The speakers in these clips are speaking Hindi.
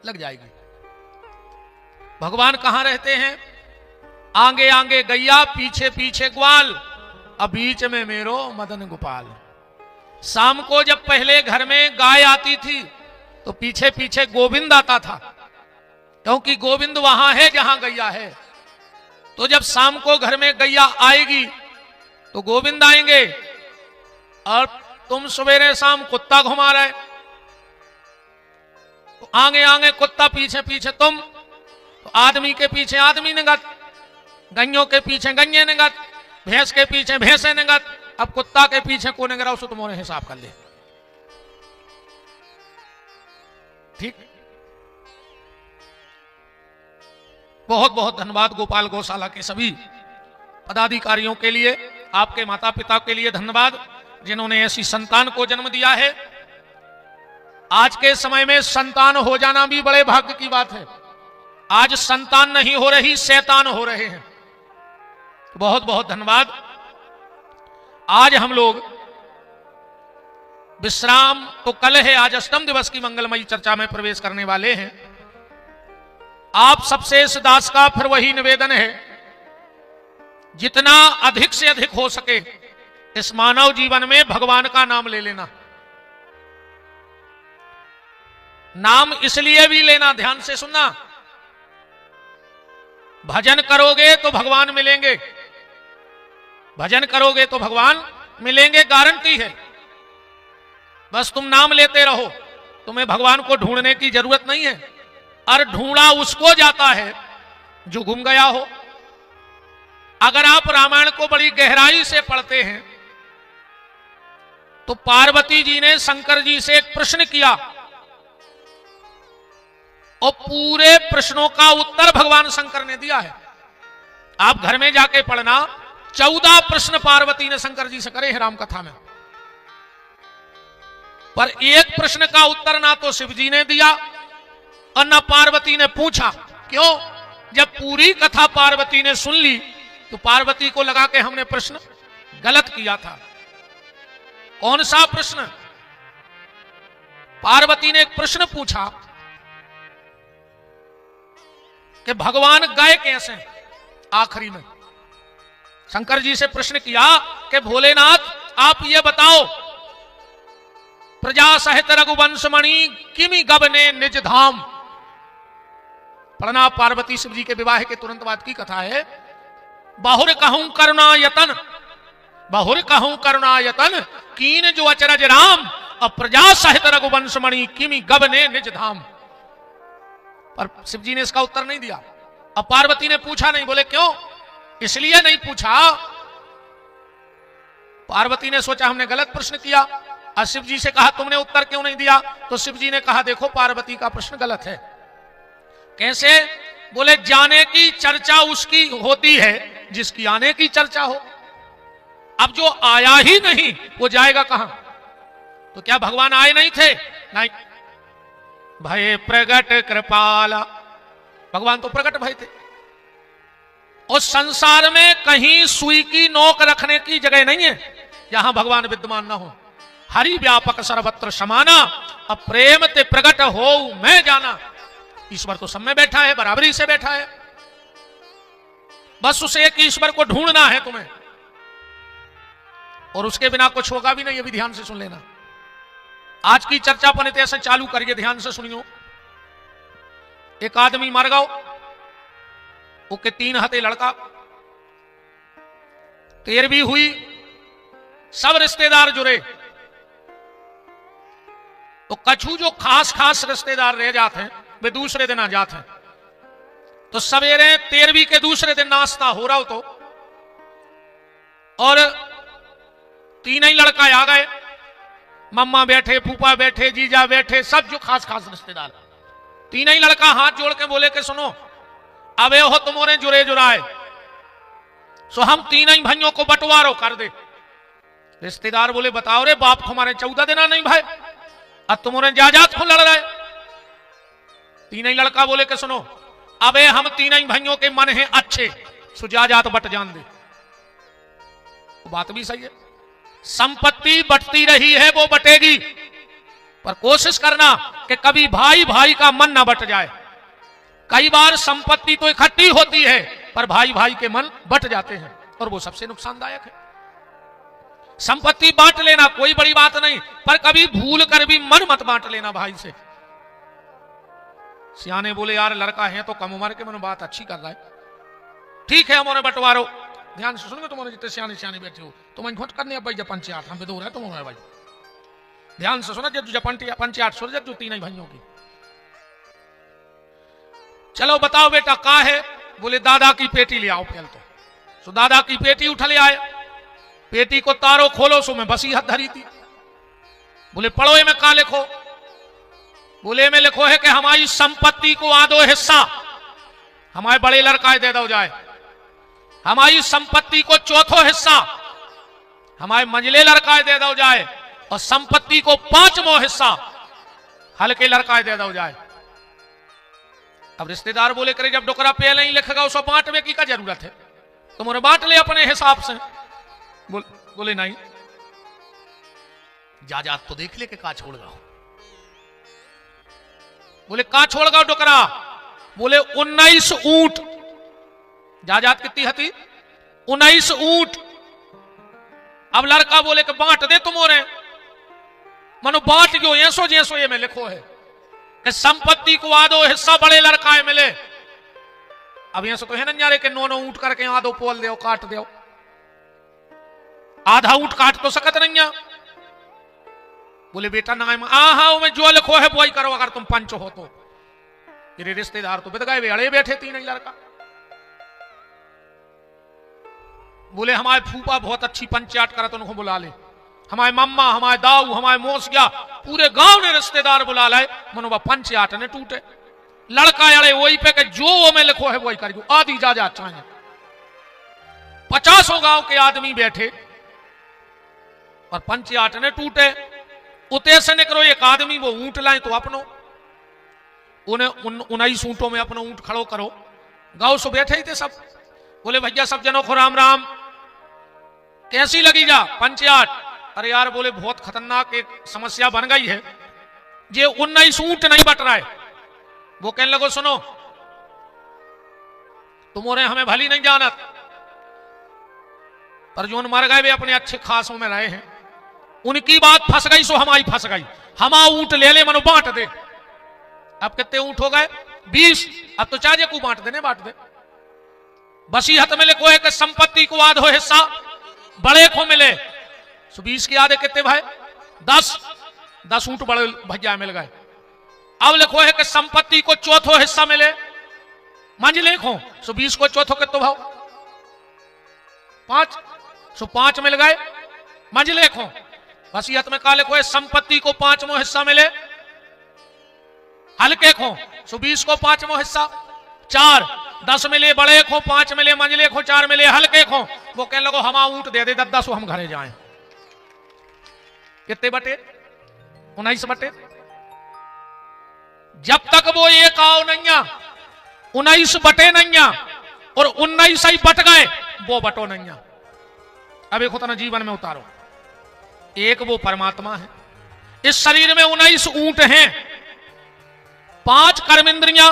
लग जाएगी। भगवान कहां रहते हैं? आगे आगे गैया, पीछे पीछे ग्वाल, अब बीच में मेरो मदन गोपाल। शाम को जब पहले घर में गाय आती थी तो पीछे पीछे गोविंद आता था, क्योंकि गोविंद वहां है जहां गैया है। तो जब शाम को घर में गैया आएगी तो गोविंद आएंगे, और तुम सवेरे शाम कुत्ता घुमा रहे, तो आगे आगे कुत्ता, पीछे पीछे तुम, तो आदमी के पीछे आदमी निगत, गैयों के पीछे गैये निगत, भैंस के पीछे भैंसे निगत, अब कुत्ता के पीछे को निगरा, उसको तुम्हारे हिसाब कर ले। ठीक। बहुत बहुत धन्यवाद गोपाल गौशाला के सभी पदाधिकारियों के लिए, आपके माता पिता के लिए धन्यवाद, जिन्होंने ऐसी संतान को जन्म दिया है। आज के समय में संतान हो जाना भी बड़े भाग्य की बात है। आज संतान नहीं हो रही, शैतान हो रहे हैं। बहुत बहुत धन्यवाद। आज हम लोग विश्राम तो कल है, आज अष्टम दिवस की मंगलमयी चर्चा में प्रवेश करने वाले हैं। आप सबसे इस दास का फिर वही निवेदन है, जितना अधिक से अधिक हो सके इस मानव जीवन में भगवान का नाम ले लेना। नाम इसलिए भी लेना, ध्यान से सुनना, भजन करोगे तो भगवान मिलेंगे, भजन करोगे तो भगवान मिलेंगे, गारंटी है। बस तुम नाम लेते रहो, तुम्हें भगवान को ढूंढने की जरूरत नहीं है। और ढूंढा उसको जाता है जो गुम गया हो। अगर आप रामायण को बड़ी गहराई से पढ़ते हैं तो पार्वती जी ने शंकर जी से एक प्रश्न किया और पूरे प्रश्नों का उत्तर भगवान शंकर ने दिया है। आप घर में जाके पढ़ना, 14 प्रश्न पार्वती ने शंकर जी से करे हैं राम कथा में, पर एक प्रश्न का उत्तर ना तो शिव जी ने दिया और ना पार्वती ने पूछा। क्यों? जब पूरी कथा पार्वती ने सुन ली तो पार्वती को लगा कि हमने प्रश्न गलत किया था। कौन सा प्रश्न? पार्वती ने एक प्रश्न पूछा कि भगवान गए कैसे। आखिरी में शंकर जी से प्रश्न किया कि भोलेनाथ आप ये बताओ, प्रजा सहित रघुवंश मणि किमि गबने निज धाम। पढ़ना, पार्वती शिव जी के विवाह के तुरंत बाद की कथा है। बहुर कहूं करुणायतन, बहुर कहूं करुणायतन, कीन जो अचरज राम, और प्रजा सहित रघुवंश मणि किमि गबने निज धाम। पर शिव जी ने इसका उत्तर नहीं दिया। अब पार्वती ने पूछा नहीं, बोले क्यों? इसलिए नहीं पूछा, पार्वती ने सोचा हमने गलत प्रश्न किया। और शिव जी से कहा तुमने उत्तर क्यों नहीं दिया? तो शिव जी ने कहा देखो पार्वती का प्रश्न गलत है। कैसे? बोले जाने की चर्चा उसकी होती है जिसकी आने की चर्चा हो। अब जो आया ही नहीं वो जाएगा कहां? तो क्या भगवान आए नहीं थे? नहीं। भय प्रगट कृपाला, भगवान तो प्रकट भय थे। उस संसार में कहीं सुई की नोक रखने की जगह नहीं है जहां भगवान विद्यमान ना हो। हरि व्यापक सर्वत्र समाना, अब प्रेम ते प्रगट हो मैं जाना। ईश्वर तो सब में बैठा है, बराबरी से बैठा है। बस उसे एक ईश्वर को ढूंढना है तुम्हें, और उसके बिना कुछ होगा भी नहीं। ये भी ध्यान से सुन लेना। आज की चर्चा अपन ऐसे चालू करिए, ध्यान से सुनियो। एक आदमी मर गया, उसके 3 हते लड़का, 13वीं हुई, सब रिश्तेदार जुड़े। तो कछु जो खास खास रिश्तेदार रह जाते हैं वे दूसरे दिन आ जाते हैं। तो सवेरे 13वीं के दूसरे दिन नाश्ता हो रहा हो तो, और 3 ही लड़का आ गए, मम्मा बैठे, फूफा बैठे, जीजा बैठे, सब जो खास खास रिश्तेदार। 3 ही लड़का हाथ जोड़ के बोले कि सुनो, अबे हो तुम्हारे जुड़े जुड़ाए, सो हम 3 ही भाइयों को बंटवारो कर दे। रिश्तेदार बोले बताओ रे बाप, हमारे 14 दिन नहीं भाई, अब तुम्हारे जायदाद को लड़ रहे। 3 ही लड़का बोले कि सुनो, अबे हम 3 ही भाइयों के मन हैं अच्छे, सो जायदाद बट जान दे। तो बात भी सही है, संपत्ति बटती रही है वो बटेगी। पर कोशिश करना कि कभी भाई भाई का मन ना बट जाए। कई बार संपत्ति तो इकट्ठी होती है पर भाई भाई के मन बट जाते हैं और वो सबसे नुकसानदायक है। संपत्ति बांट लेना कोई बड़ी बात नहीं, पर कभी भूल कर भी मन मत बांट लेना भाई से। सियाने बोले यार लड़का है तो कम उम्र के, मैंने बात अच्छी कर रहा है, ठीक है हमारे बंटवारो। ध्यान से सुनोगे, तुम्हारे जितने सियाने सियाने बैठे हो तुम खोट करने भाई जब पंचायत हम बेदूर है तुम्हारे भाई। ध्यान से सुना जब पंचायत सुन जब तीन भाइयों की। चलो बताओ बेटा का है? बोले दादा की पेटी ले आओ पहले तो दादा की पेटी उठा ले आए। पेटी को तारो खोलो, सो में बसी हाथ धरी थी। बोले पढ़ो में का लिखो? बोले में लिखो है कि हमारी संपत्ति को आधो हिस्सा हमारे बड़े लड़का दे दो जाए, हमारी संपत्ति को चौथो हिस्सा हमारे मंझले लड़का दे दो जाए, और संपत्ति को 5वां हिस्सा हल्के लड़का दे दो जाए। अब रिश्तेदार बोले करे जब डोकरा पहले ही लिखेगा उसको बांटने की क्या जरूरत है, तुम बांट ले अपने हिसाब से। बोले नहीं, जायदाद तो देख ले के का छोड़ गाओ। बोले का छोड़ गाओ डोकरा? बोले 19 ऊंट। जायदाद कितनी हती? 19 ऊंट। अब लड़का बोले कि बांट दे तुम्हारे, मनो बांट गयो ऐसो जैसो ये में लिखो है कि संपत्ति को आधो हिस्सा बड़े लड़का मिले। अब ऐसा तो है ना यारे के नो ऊंट करके आधो पोल दो काट दो, आधा ऊंट काट तो सकत नहीं है। बोले बेटा ना मैं जो लिखो है वो ही करो, अगर तुम पंच हो तो। तेरे रिश्तेदार तो बिदगाए अड़े बैठे तीन ही लड़का। बोले हमारे फूफा बहुत अच्छी पंचायत करा तो उनको बुला ले, हमारे मम्मा हमारे दाऊ हमारे मोसिया पूरे गांव ने रिश्तेदार बुला लाए, मनोबा पंचायत ने टूटे। लड़का अड़े वही पे के जो वो में लिखो है वही करियो, आधी जा चाहिए। 50 गांव के आदमी बैठे और पंचायत ने टूटे। उते से निकलो एक आदमी वो ऊंट लाए तो अपनो उन्हें 19 ऊंटों में अपना ऊंट खड़ो करो। गांव से बैठे ही थे सब। बोले भैया सब जनों को राम राम, कैसी लगी जा पंचायत? अरे यार बोले बहुत खतरनाक एक समस्या बन गई है, ये 19 ऊंट नहीं बट रहा है। वो कहने लगो सुनो तुम्हारे हमें भली नहीं जानत, पर जो मर गए वे अपने अच्छे खासों में रहे हैं, उनकी बात फंस गई सो हमारी फंस गई। हमा ऊंट ले ले मनो बांट दे। अब कितने ऊंट हो गए? 20। अब तो चाहे को बांट देने बांट दे। बसीहत में लिखो है कि संपत्ति को आधो हिस्सा बड़े को मिले। 20 के आधे कितने भाई? 10 ऊंट बड़े भैया मिल गए। अब लिखो है कि संपत्ति को चौथो हिस्सा मिले मंझले को। 20 को चौथो कितो भाव? 5। 5 मिल गए मंझले को। वसीयत में का लिखो है संपत्ति को 5वां हिस्सा मिले हल्के को। 20 को 5वां हिस्सा 4। 10 मिले बड़े को, 5 मिले मंझले को, 4 मिले हल्के को। वो कहने लगो हम ऊंट दे दे 10 हम घरे जाएं। कितने बटे? 19 बटे। जब तक वो एक आओ नहीं 19 बटे नहीं और 19 ही बट गए वो बटो नहीं। अब एक होता जीवन में उतारो, एक वो परमात्मा है। इस शरीर में 19 ऊंट हैं, 5 कर्म इंद्रियां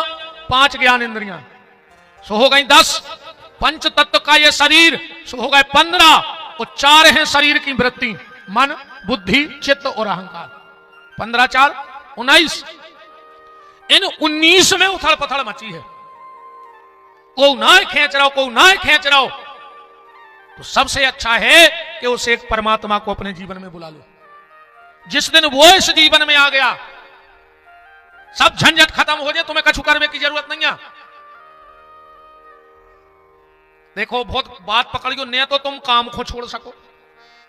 5 ज्ञान इंद्रियां, सो हो गई 10। पंच तत्व का ये शरीर सो हो गए 15 और 4 हैं शरीर की वृत्ति, मन बुद्धि चित्त और अहंकार। 15 4 19। इन 19 में उथल पथल मची है। को ना खींच रहा हो, को ना खींच रहा हो, तो सबसे अच्छा है कि उस एक परमात्मा को अपने जीवन में बुला लो। जिस दिन वो इस जीवन में आ गया सब झंझट खत्म हो जाए, तुम्हें कछु करने की जरूरत नहीं है। देखो बहुत बात पकड़ियो, न तो तुम काम को छोड़ सको,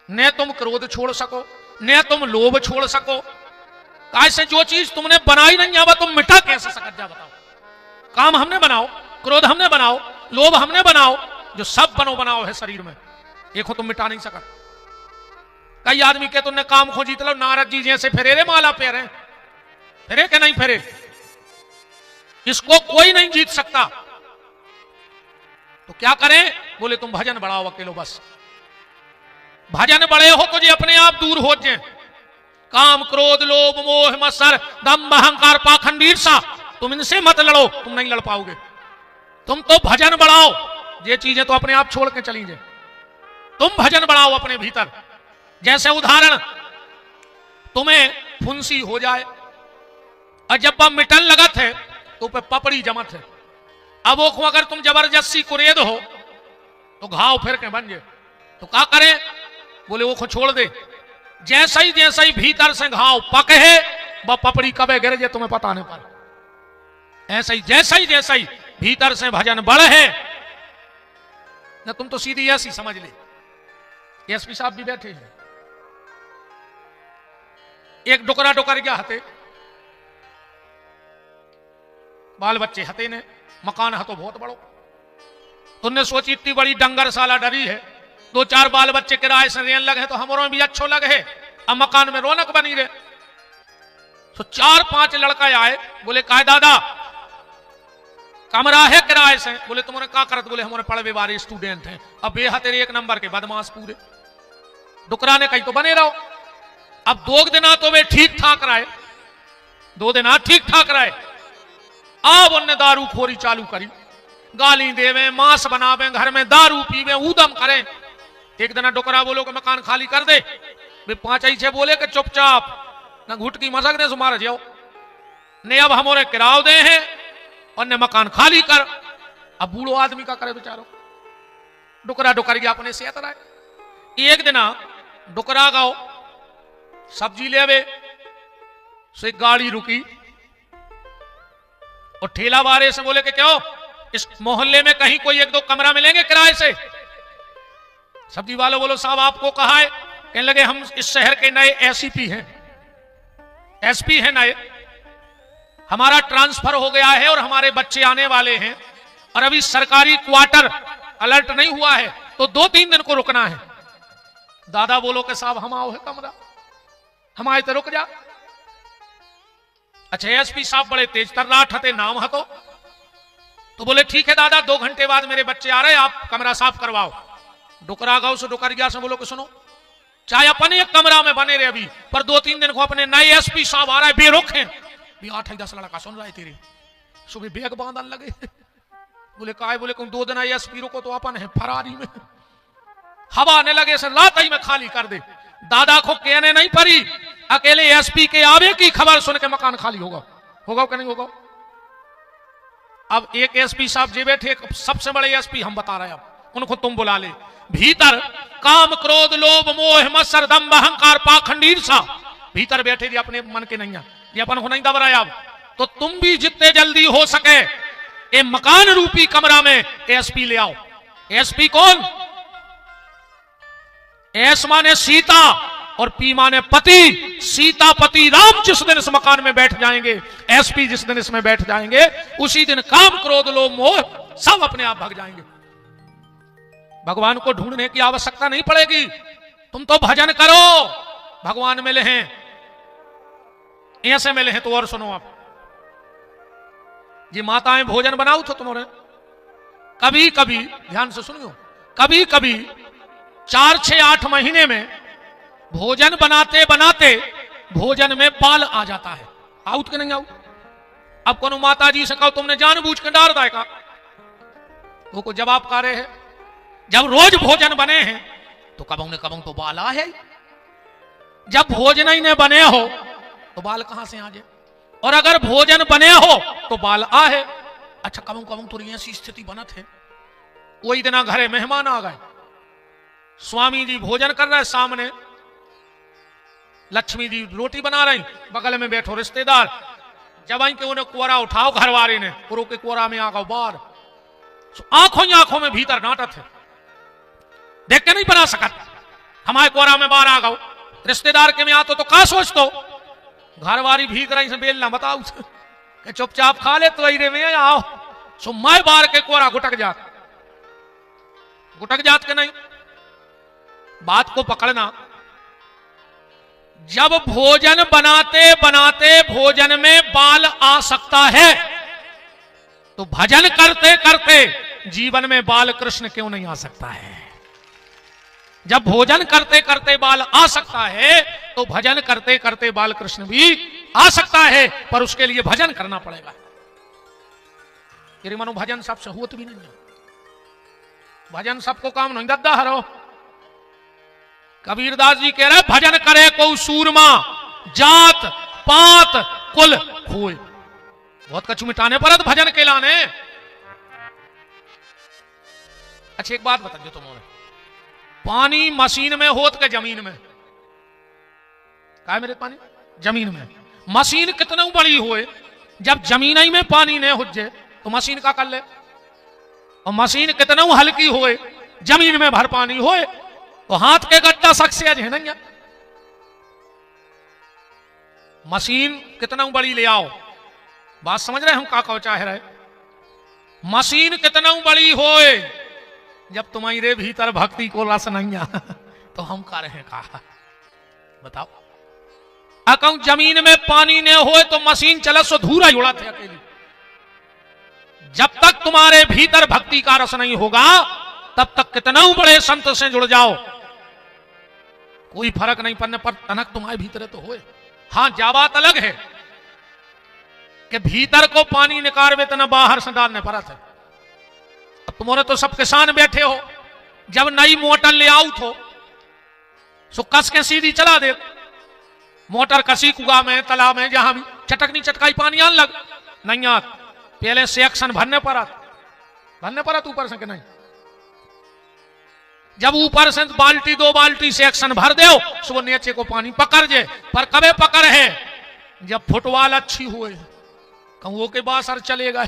न तुम क्रोध छोड़ सको, न तुम लोभ छोड़ सको। ऐसे जो चीज तुमने बनाई नहीं आवा तुम मिटा कैसे सकत जा बताओ? काम हमने बनाओ, क्रोध हमने बनाओ, लोभ हमने बनाओ, जो सब बनाओ है शरीर में, एक हो तुम मिटा नहीं सकत। कई आदमी के तुमने काम खो जीत लो, नारद जी जैसे फेरे रे माला फेरे, फेरे के नहीं फेरे, इसको कोई नहीं जीत सकता। तो क्या करें? बोले तुम भजन बढ़ाओ अकेलो, बस भजन बड़े हो तो जी अपने आप दूर हो जाए। काम क्रोध लोभ मोह मत्सर दम्भ अहंकार पाखंड ईर्षा, तुम इनसे मत लड़ो, तुम नहीं लड़ पाओगे। तुम तो भजन बढ़ाओ, ये चीजें तो अपने आप छोड़ के चली जाए। तुम भजन बढ़ाओ अपने भीतर। जैसे उदाहरण, तुम्हें फुंसी हो जाए और जब वह मिटन लगत है तो पे पपड़ी जमत है। अब वो अगर तुम जबरदस्ती कुरेद हो तो घाव फिर के बन जाए, तो क्या करें? बोले वो छोड़ दे। जैसा ही भीतर से घाव पक है वह पपड़ी कबे गिर जाए तुम्हें पता नहीं पड़ा। ऐसा ही जैसा ही भीतर से भजन बढ़ है ना, तुम तो सीधी ऐसी समझ ले। एसपी साहब भी बैठे हैं, एक डुकरा गया हते, बाल बच्चे हते ने, मकान हतो बहुत बड़ो। तुमने सोची इतनी बड़ी डंगरशाला डरी है, 2-4 बाल बच्चे किराए से रेन लगे तो हमारों में भी अच्छो लगे, अब मकान में रौनक बनी रहे। तो 4-5 लड़का आए, बोले काहे दादा कमरा है किराए से? बोले तुम्हारे क्या करत? बोले हमारे पढ़वे वाले स्टूडेंट हैं। अब बेहतर 1 नंबर के बदमाश पूरे। डुकरा ने कही तो बने रहो। अब 2 दिन तो वे ठीक ठाक रहे, 2 दिन ठीक ठाक रहे। अब उनने दारू खोरी चालू करी, गाली देवे, मांस बनावे, घर में दारू पीवे, ऊदम करें। एक दिन डुकरा बोलो कि मकान खाली कर दे, वे 5 छे बोले कि चुपचाप न घुटकी मसक दे सुमार जाओ ने, अब हमारे किराव दे हैं और ने मकान खाली कर। अब बूढ़ो आदमी का करे बेचारो, डुकरा गया अपने सेहत रहे। एक दिन डुकरा गाओ सब्जी लेवे, से गाड़ी रुकी और ठेला वाले से बोले कि क्यों इस मोहल्ले में कहीं कोई 1-2 कमरा मिलेंगे किराए से? सब्जी वाले बोलो साहब आपको कहा है? कहने लगे हम इस शहर के नए एसपी हैं, एसपी हैं नए, हमारा ट्रांसफर हो गया है और हमारे बच्चे आने वाले हैं और अभी सरकारी क्वार्टर अलर्ट नहीं हुआ है, तो 2-3 दिन को रुकना है। दादा बोलो कि साहब हम आओ है कमरा, हम आए तो रुक जा। अच्छा एसपी साहब बड़े तेज तर्राट हते, नाम हतो, तो बोले ठीक है दादा 2 घंटे बाद मेरे बच्चे आ रहे, आप कमरा साफ करवाओ। डुकरा गांव से डुकरिया से बोलो कि सुनो, चाहे अपने एक कमरा में बने रहे अभी, पर 2-3 दिन को अपने नए एसपी साहब आ रहा है, बेरुख हैं। 8-10 लड़का सुन रहा है तेरे, सुबह बैग बांधन लगे। बोले काय? बोले 2 दिन आई एसपी रुको तो अपन है फरारी में, हवा आने लगे से रात ही में खाली कर दे। दादा को कहने नहीं पड़ी, अकेले एसपी के आवे की खबर सुन के मकान खाली होगा कि नहीं होगा? अब एक एसपी साहब जी बैठे, सबसे बड़े एसपी हम बता रहे हैं, अब उनको तुम बुला ले। भीतर काम क्रोध लोभ मोह मत्सर दम्भ अहंकार पाखंड ईर्षा भीतर बैठे जी, अपने मन के नहीं है, ये अपन को नहीं दब रहा है। अब तो तुम भी जितने जल्दी हो सके ये मकान रूपी कमरा में एसपी ले आओ। एसपी कौन? एस माने सीता और पी माने पति। सीता पति राम जिस दिन इस मकान में बैठ जाएंगे, एसपी जिस दिन इसमें बैठ जाएंगे, उसी दिन काम क्रोध लोभ मोह सब अपने आप भाग जाएंगे। भगवान को ढूंढने की आवश्यकता नहीं पड़ेगी, तुम तो भजन करो, भगवान मिले हैं, ऐसे मिले हैं। तो और सुनो आप, ये माताएं भोजन बनाओ तो तुम्हारे कभी कभी, ध्यान से सुनियो, कभी कभी 4-6-8 महीने में भोजन बनाते बनाते भोजन में बाल आ जाता है। आउट के नहीं आउट? अब कोनो माता जी से कहो तुमने जानबूझ के डाल देगा, वो को जवाब का रहे हैं, जब रोज भोजन बने हैं तो कबू तो बाल आ है, जब भोजन ही ने बने हो तो बाल कहां से आ जाए, और अगर भोजन बने हो तो बाल आ है। अच्छा कबू तो ऐसी स्थिति बनत है। वही दिन घरे मेहमान आ गए, स्वामी जी भोजन कर रहे, सामने लक्ष्मी जी रोटी बना रही, बगल में बैठो रिश्तेदार, जब के उन्हें कोरा उठाओ घर वाले ने, पुरो के कोरा में आ गओ बाहर, आंखों ही आंखों में भीतर डांटत है, देख के नहीं बना सकत, हमारे कोरा में बाहर आ गओ, रिश्तेदार के में आतो तो का सोचतो, घर वाली भीतर रही से बेलना बताओ कि चुपचाप खा ले तो रे में आओ, सो मैं बाहर के कोरा गुटक जात के नहीं। बात को पकड़ना, जब भोजन बनाते बनाते भोजन में बाल आ सकता है तो भजन करते करते जीवन में बाल कृष्ण क्यों नहीं आ सकता है? जब भोजन करते करते बाल आ सकता है तो भजन करते करते बाल कृष्ण भी आ सकता है, पर उसके लिए भजन करना पड़ेगा। तेरे मनो भजन सबसे होत भी नहीं है, भजन सबको काम नहीं दद्दा हरो। कबीरदास जी कह रहे भजन करे को सूरमा जात पात कुल खोए। बहुत कछु मिटाने पर भजन के लाने। अच्छा एक बात बता दो तुम्हारे, पानी मशीन में होत के जमीन में? क्या है मेरे पानी जमीन में? मशीन कितना बड़ी होए, जब जमीन ही में पानी नहीं हुजे तो मशीन का कर ले। और मशीन कितना हल्की होए, जमीन में भर पानी होए तो हाथ के गड्ढा सक्सेस है नहीं। मशीन कितना बड़ी ले आओ, बात समझ रहे हम का कहो चाह रहे। मशीन कितना बड़ी होए, जब तुम्हारे भीतर भक्ति को रस नहीं आ तो हम का रहे कहा बताओ। अकाउंट जमीन में पानी न होए तो मशीन चले सो धूरा ही उड़ाते अकेली। जब तक तुम्हारे भीतर भक्ति का रस नहीं होगा तब तक कितना बड़े संत से जुड़ जाओ कोई फर्क नहीं पड़ने पर तनक तुम्हारे भीतर तो होए। हां जा बात अलग है कि भीतर को पानी निकालवे तो न बाहर से डालने पड़ा था। अब तुम्हारे तो सब किसान बैठे हो, जब नई मोटर ले आउट हो सो कस के सीधी चला दे। मोटर कसी कुआ में तालाब में जहां भी चटकनी चटकाई पानी आने लग नहीं आत, पहले सेक्शन भरने पड़ा ऊपर से कि नहीं। जब ऊपर से बाल्टी दो बाल्टी सेक्शन भर दो सो नीचे को पानी पकड़ जे, पर कबे पकड़ है जब फुटबॉल अच्छी हुए कहूँ के बासर चलेगा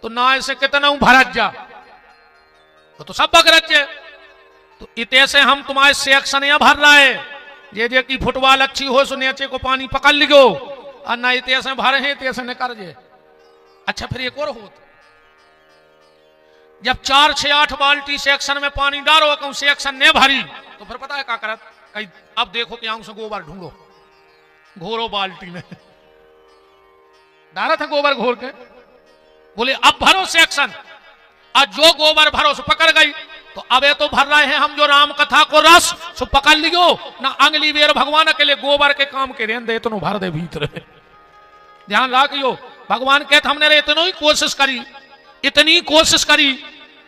तो ना ऐसे कितना भरत जा तो सब बगरत जे। तो इतने से हम तुम्हारे सेक्शन यहाँ भर रहा है जे की फुटबॉल अच्छी हो सो नीचे को पानी पकड़ लिगो और ना इतने से भरे हैं इतने से निकर जे। अच्छा फिर एक और होता, जब 4, 6, 8 बाल्टी सेक्शन में पानी डालो कहूं सेक्शन ने भरी तो फिर पता है क्या करत कहीं अब देखो कि आंख से गोबर ढूंढो घोरो बाल्टी में डाला था गोबर घोर के, बोले अब भरो सेक्शन। आज जो गोबर भरो सो पकड़ गई तो अब ये तो भर रहे हैं हम जो राम कथा को रस सो पकड़ लियो ना अंगली बेर भगवान के लिए गोबर के काम के रेन दे तो भर दे भीतर। ध्यान रखियो भगवान कहते हमने इतनी कोशिश करी, इतनी कोशिश करी,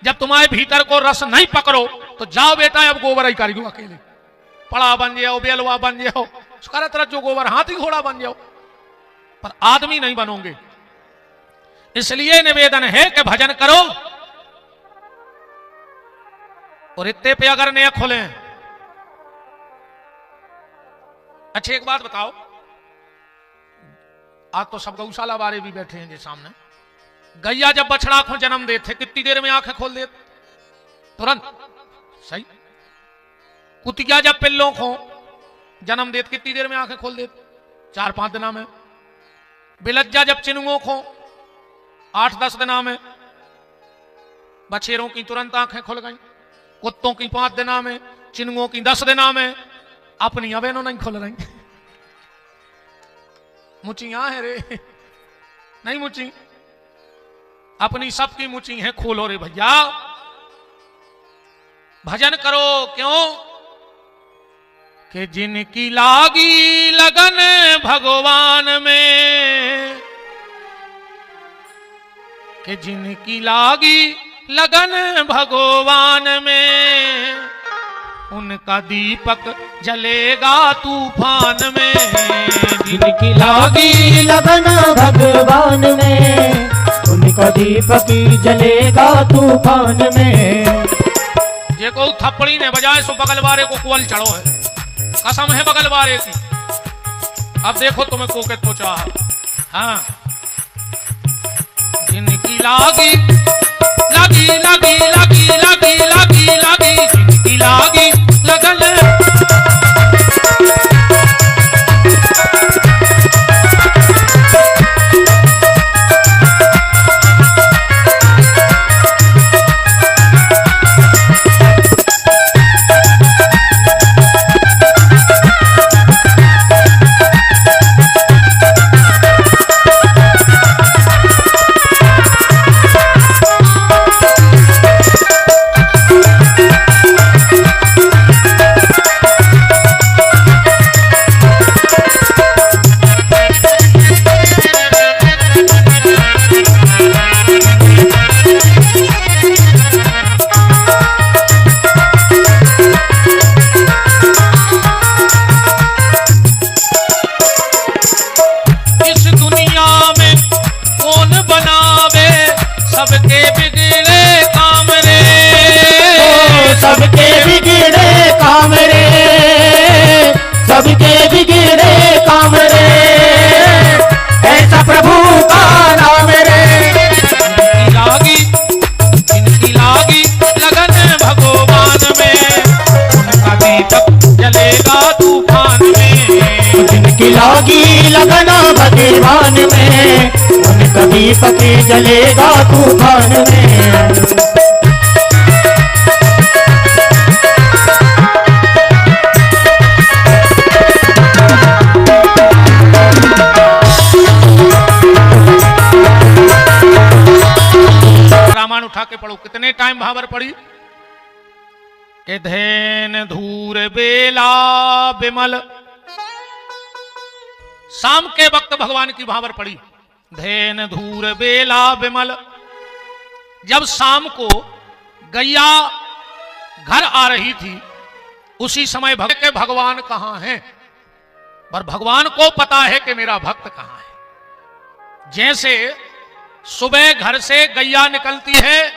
जब तुम्हारे भीतर को रस नहीं पकड़ो तो जाओ बेटा अब गोबर ही करियो अकेले, पड़ा बन जाओ बेलवा बन जाओ सारा तरह जो गोबर हाथी घोड़ा बन जाओ, पर आदमी नहीं बनोगे। इसलिए निवेदन है कि भजन करो और इतने पे अगर नया खोले। अच्छा एक बात बताओ, आज तो सब गौशाला वाले भी बैठे हैं जी सामने, गैया जब बछड़ा को जन्म देते कितनी देर में आंखें खोल देते? तुरंत। सही। कुतिया जब पिल्लों को जन्म देते कितनी देर में आंखें खोल देते? 4-5 दिना में। बिलज्जा जब चिनुओं को 8-10 दिना में। बछेरों की तुरंत आंखें खुल गई, कुत्तों की 5 दिना में, चिनुओं की 10 दिना में, अपनी अबेनो नहीं खुल रही। मुची यहां है रे, नहीं मुची, अपनी सबकी मुची है, खोलो रे भैया। भजन करो, क्यों कि जिनकी लागी लगन भगवान में, कि जिनकी लागी लगन भगवान में, उनका दीपक जलेगा तूफान में। जिनकी लागी लगन भगवान में, उनका दीपक जलेगा तूफान में। जे को थप्पड़ी ने बजाए सो बगल वाले को कुवल चढ़ो है, कसम है बगल वाले की। अब देखो तुम्हें को के तो चाह। हाँ जिनकी लागी लगी लगी लगी लगी लगी लगी जिनकी लागी लगन सबके बिगड़े काम रे, सबके बिगड़े काम रे, सबके बिगड़े काम रे, ऐसा प्रभु का नाम रे। इनकी लागी लगन भगवान में, उनका दीपक जलेगा तूफान में। जिनकी लागी लगन भगवान में, उनका दीपक जलेगा तूफान में। रामायण उठा के पढ़ो, कितने टाइम भावर पढ़ी के धैन धूर बेला बिमल। शाम के वक्त भगवान की भावर पड़ी, धैन धूर बेला बिमल। जब शाम को गैया घर आ रही थी, उसी समय भक्त के भगवान कहां हैं, पर भगवान को पता है कि मेरा भक्त कहां है। जैसे सुबह घर से गैया निकलती है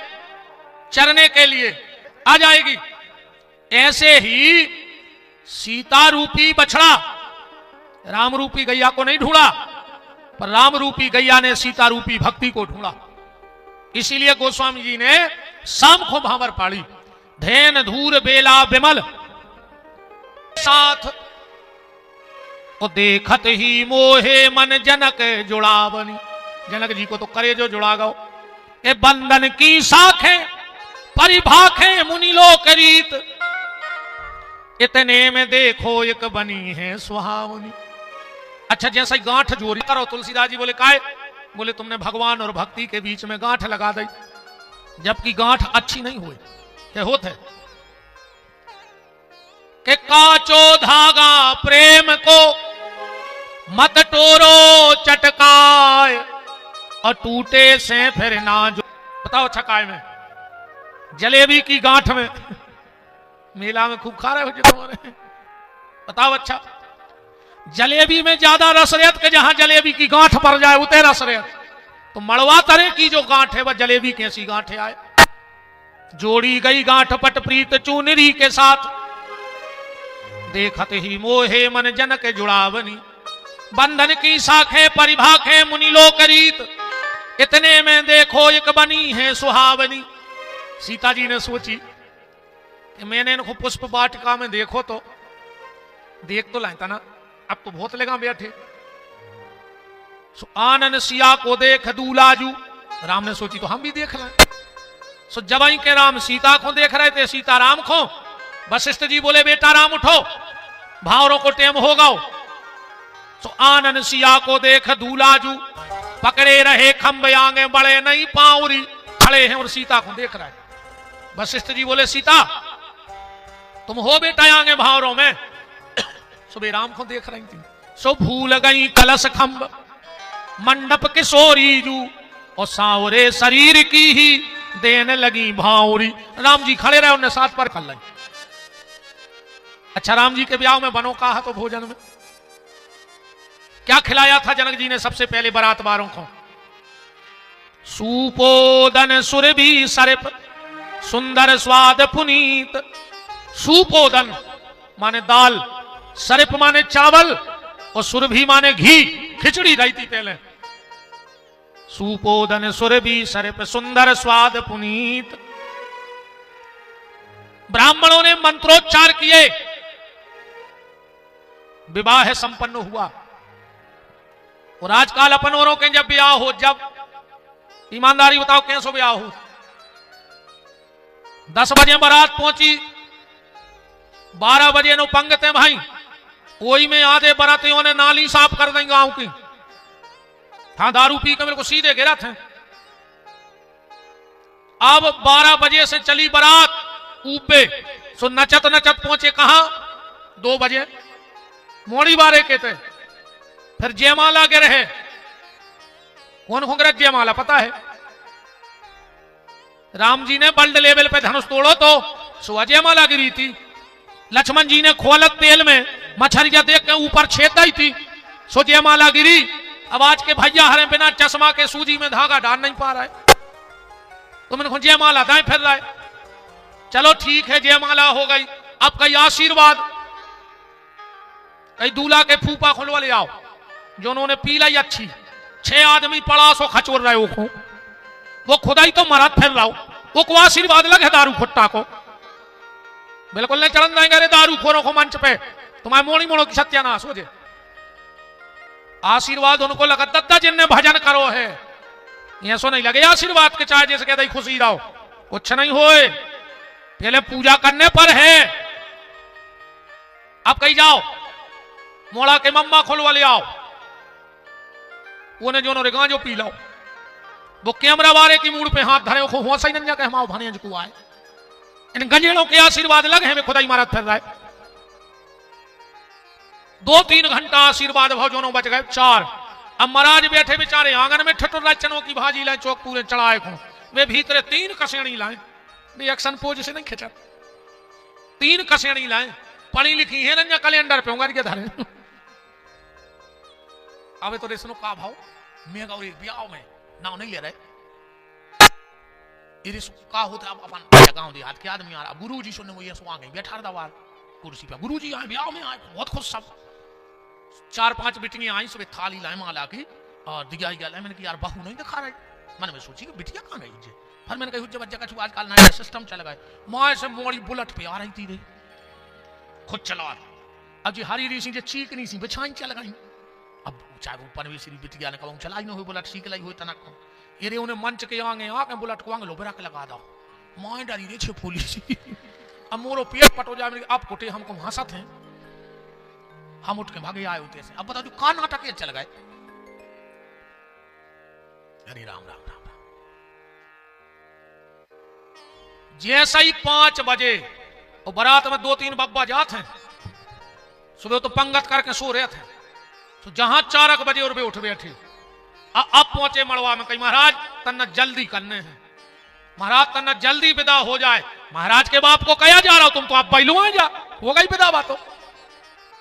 चरने के लिए, आ जाएगी, ऐसे ही सीता रूपी बछड़ा राम रूपी गैया को नहीं ढूंढा, पर राम रूपी गैया ने सीता रूपी भक्ति को ढूंढा। इसीलिए गोस्वामी जी ने शाम को भावर पाड़ी, धैन धूर बेला बिमल। साथ तो देखत ही मोहे मन जनक जुड़ावनी। जनक जी को तो करे जो जुड़ा गो। ए बंधन की साखें परिभाखें मुनि लोक रीत, इतने में देखो एक बनी है सुहावनी। अच्छा, जैसा ही गांठ जोड़ी करो, तुलसीदास जी बोले काहे? बोले तुमने भगवान और भक्ति के बीच में गांठ लगा दी, जबकि गांठ अच्छी नहीं हुई। क्या होते कि काचो धागा प्रेम को मत टोरो चटकाए, और टूटे से फिर ना जो। बताओ छकाए में, जलेबी की गांठ में, मेला में खूब खा रहे हो तुम्हारे, बताओ। अच्छा, जलेबी में ज्यादा रस रहत के जहां जलेबी की गांठ पर जाए उतने रस रहत, तो मड़वा तरह की जो गांठ है वह जलेबी कैसी गांठ आए। जोड़ी गई गांठ पट प्रीत चुनरी के साथ, देखत ही मोहे मन जनक जुड़ावनी। बंधन की शाखें परिभाखें मुनि लोक रीत, इतने में देखो एक बनी है सुहावनी। सीता जी ने सोची कि मैंने इनको पुष्प वाटिका में देखो तो देख तो लाता ना, अब तो बहुत लगा बैठे। सो आनन सिया को देख दूलाजू, राम ने सोची तो हम भी देख लें। सो जवाई के राम सीता को देख रहे थे, सीता राम को। वशिष्ठ जी बोले बेटा राम उठो, भावरों को टेम होगा। सो आनन सिया को देख दूलाजू, पकड़े रहे खंभ आगे बड़े नहीं पाउरी, खड़े हैं और सीता को देख रहे। वशिष्ठ जी बोले सीता तुम हो बेटा आगे भावरों में? सुबह राम को देख रही थी। सो भूल गई कलश खंभ मंडप किशोरी जू, और सांवरे शरीर की ही देने लगी भावरी। राम जी खड़े रहे, उन्हें साथ पर कर ली। अच्छा, राम जी के ब्याह में बनो कहा तो भोजन में क्या खिलाया था जनक जी ने सबसे पहले बारात वालों को? सूपोदन सुरभि सर्प सुंदर स्वाद पुनीत। सूपोदन माने दाल, सर्प माने चावल, और सुरभि माने घी, खिचड़ी रही थी पहले। सूपोदन सुरभि सर्प सुंदर स्वाद पुनीत। ब्राह्मणों ने मंत्रोच्चार किए, विवाह संपन्न हुआ। और आजकल अपन औरों के जब ब्याह हो, जब ईमानदारी बताओ कैसे ब्याह हो? 10 बजे बारात पहुंची, 12 बजे नो पंगते भाई, वही में आधे बारातियों ने नाली साफ कर देंगे गांव की। हाँ, दारू पी के मेरे को सीधे गिरा थे। अब 12 बजे से चली बारात ऊपे, सो नचत नचत पहुंचे कहां? 2 बजे मोड़ी बारे के थे। फिर जयमाला गिर है। कौन खुंगरत जयमाला पता है? राम जी ने वर्ल्ड लेवल पे धनुष तोड़ो तो सो जयमाला गिरी थी। लक्ष्मण जी ने खोलक तेल में मछलियां देख के ऊपर छेद दी थी, सो जयमाला गिरी। अब आज के भैया हरे बिना चश्मा के सूजी में धागा डाल नहीं पा रहा है। तो मैंने कहा जयमाला दाएं फिर रहा है। चलो ठीक है जयमाला हो गई, अब कई आशीर्वाद, कई दूल्हा के फूफा खुलवा ले आओ जो उन्होंने पी लाई अच्छी, 6 आदमी पड़ा सो खचोर रहे हो, वो खुदा ही तो मरद फिर रहा हो, वो को आशीर्वाद लगे दारू खुट्टा को, बिल्कुल नहीं चढ़न देंगे दारू खोरों को मंच पे, तुम्हारे मोड़ी मोड़ो की सत्यानाश हो जाए। आशीर्वाद उनको लगा दत्ता जिनने भजन करो है, ये सो नहीं लगे आशीर्वाद के, चाहे जैसे कहते खुशी रहो, कुछ नहीं होए, पहले पूजा करने पर है। अब कहीं जाओ मोड़ा के मम्मा खोलवा ले आओ, उन्हें जो उन्होंने गांजो पी लाओ, वो कैमरा वाले की मूड पे हाथ धरे को हो सही नहीं हमाओ भाने को आए, इन गंजेड़ों के आशीर्वाद लगे हमें खुदा ही महाराज फिर रहा है। 2-3 घंटा आशीर्वाद भजनों बच गए 4। अब महाराज बैठे बेचारे आंगन में ठटोर चनों की भाजी लाए, चौक पूरे चढ़ाए को, वे भीतरे 3 कसेड़ी लाए, रिएक्शन पोज से नहीं खिंचा, 3 कसेड़ी लाए, पढ़ी लिखी है ना कैलेंडर पे होंगे धरे। अब तो रेसनो का भाव मैं गौरी ब्याह में नाव नहीं ले रहे, इरिस का होता अपन गांव दे हाथ के आदमी आ रहा, गुरुजी सुनने वो ये सो आ गई, बैठा दवार कुर्सी पे, गुरुजी आए ब्याह में आए, बहुत खुश सब, 4-5 बिटियां आई, सब थाली लाए माला की और दिया गया, मैंने कहा यार बहू नहीं दिखा रही, मन में सोची कि बिटिया कहां गई जे, फिर मैंने कहा जब जगह छुआ आजकल नया सिस्टम चल गए, मां से मोड़ी बुलेट पे आ रही थी रे खुद चला, अब जी हरी ऋषि जे चीकनी सी बिछाई चल गई, अब चाहे वो परमेश्वरी बिटिया ने कहूं चलाई न हो बुलेट सीख लाई हो तनक को, ये रे उन्हें मंच के आगे बुलेट को आगे लोबरा के लगा दो, मां डरी रे छे पुलिस, अब मोरो पेट पटो जाए, अब कुटे हमको हंसत हैं, हम उठ के भागे आए होते से, अब बता दो कहां नाटक ये चल गए। हरे राम राम राम राम। जैसे ही 5 बजे और बारात में 2-3 बब्बा जाते हैं, सुबह तो पंगत करके सो रहे थे, तो जहां 4 बजे और वे उठ बैठे, अब पहुंचे मड़वा में, कहीं महाराज तन्ना जल्दी करने हैं, महाराज तन्ना जल्दी विदा हो जाए, महाराज के बाप को कहा जा रहा हो तुम तो आप बैलू आ जा, हो गई विदा बात,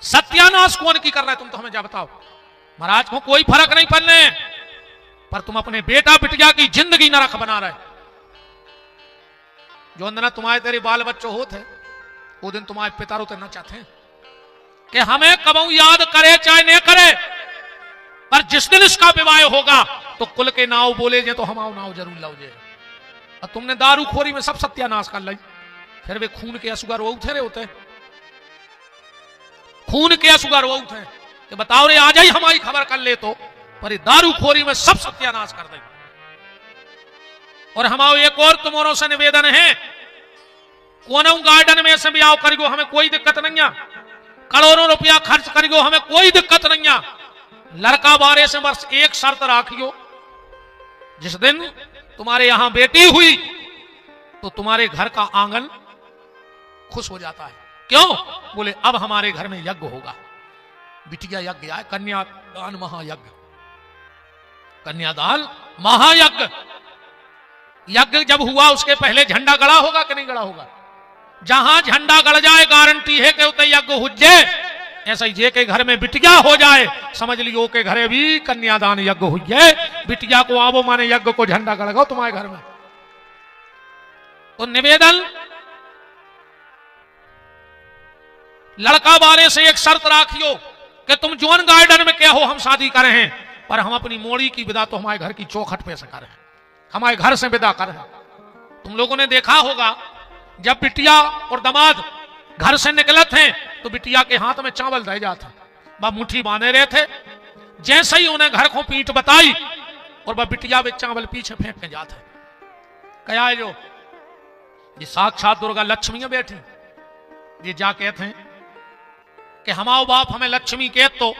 सत्यानाश कौन की कर रहा है तुम तो हमें जा बताओ, महाराज को कोई फर्क नहीं पड़ने, पर तुम अपने बेटा बिटिया की जिंदगी नरक बना रहे, जो दिन तुम्हारे तेरे बाल बच्चों होते वो दिन तुम्हारे पिता रोते न चाहते हैं कि हमें कबू याद करे चाहे नहीं करे, पर जिस दिन इसका विवाह होगा तो कुल के नाव बोले जे तो हम नाव जरूर लाओ जे, और तुमने दारू खोरी में सब सत्यानाश कर लाई, फिर वे खून के असुगर वो उठे होते, खून के असुगर वो उठे कि बताओ रे आज ही हमारी खबर कर ले, तो पर दारू खोरी में सब सत्यानाश कर दे। और हमारा एक और तुम्हारों से निवेदन है, कोनों गार्डन में से भी आओ करियो, हमें कोई दिक्कत नहीं है, करोड़ों रुपया खर्च करियो, हमें कोई दिक्कत नहीं है, लड़का बारे से बस एक शर्त राखियो, जिस दिन तुम्हारे यहां बेटी हुई तो तुम्हारे घर का आंगन खुश हो जाता है, क्यों बोले अब हमारे घर में यज्ञ होगा, बिटिया यज्ञ आए, कन्यादान महायज्ञ, कन्यादान महायज्ञ, यज्ञ जब हुआ उसके पहले झंडा गड़ा होगा कि नहीं गड़ा होगा, जहां झंडा गड़ जाए गारंटी है कि उते यज्ञ हो जाए, ऐसा ही जे के घर में बिटिया हो जाए समझ लियो के घरे भी कन्यादान यज्ञ हो जाए, बिटिया को आवो माने यज्ञ को झंडा गड़ाओ तुम्हारे घर में। तो निवेदन लड़का वाले से एक शर्त राखियो कि तुम जोन गार्डन में क्या हो हम शादी करें हैं, पर हम अपनी मोड़ी की विदा तो हमारे घर की चौखट पे से करें, हमारे घर से विदा करें। तुम लोगों ने देखा होगा जब बिटिया और दामाद घर से निकले थे तो बिटिया के हाथ में चावल रह जाता, वह मुट्ठी बांधे रहे थे, जैसे ही उन्हें घर को पीठ बताई और वह बिटिया वे चावल पीछे फेंक के जाते, क्या है जो ये साक्षात दुर्गा लक्ष्मी बैठी, ये जा कहते हैं कि हमारे बाप हमें लक्ष्मी कह तो,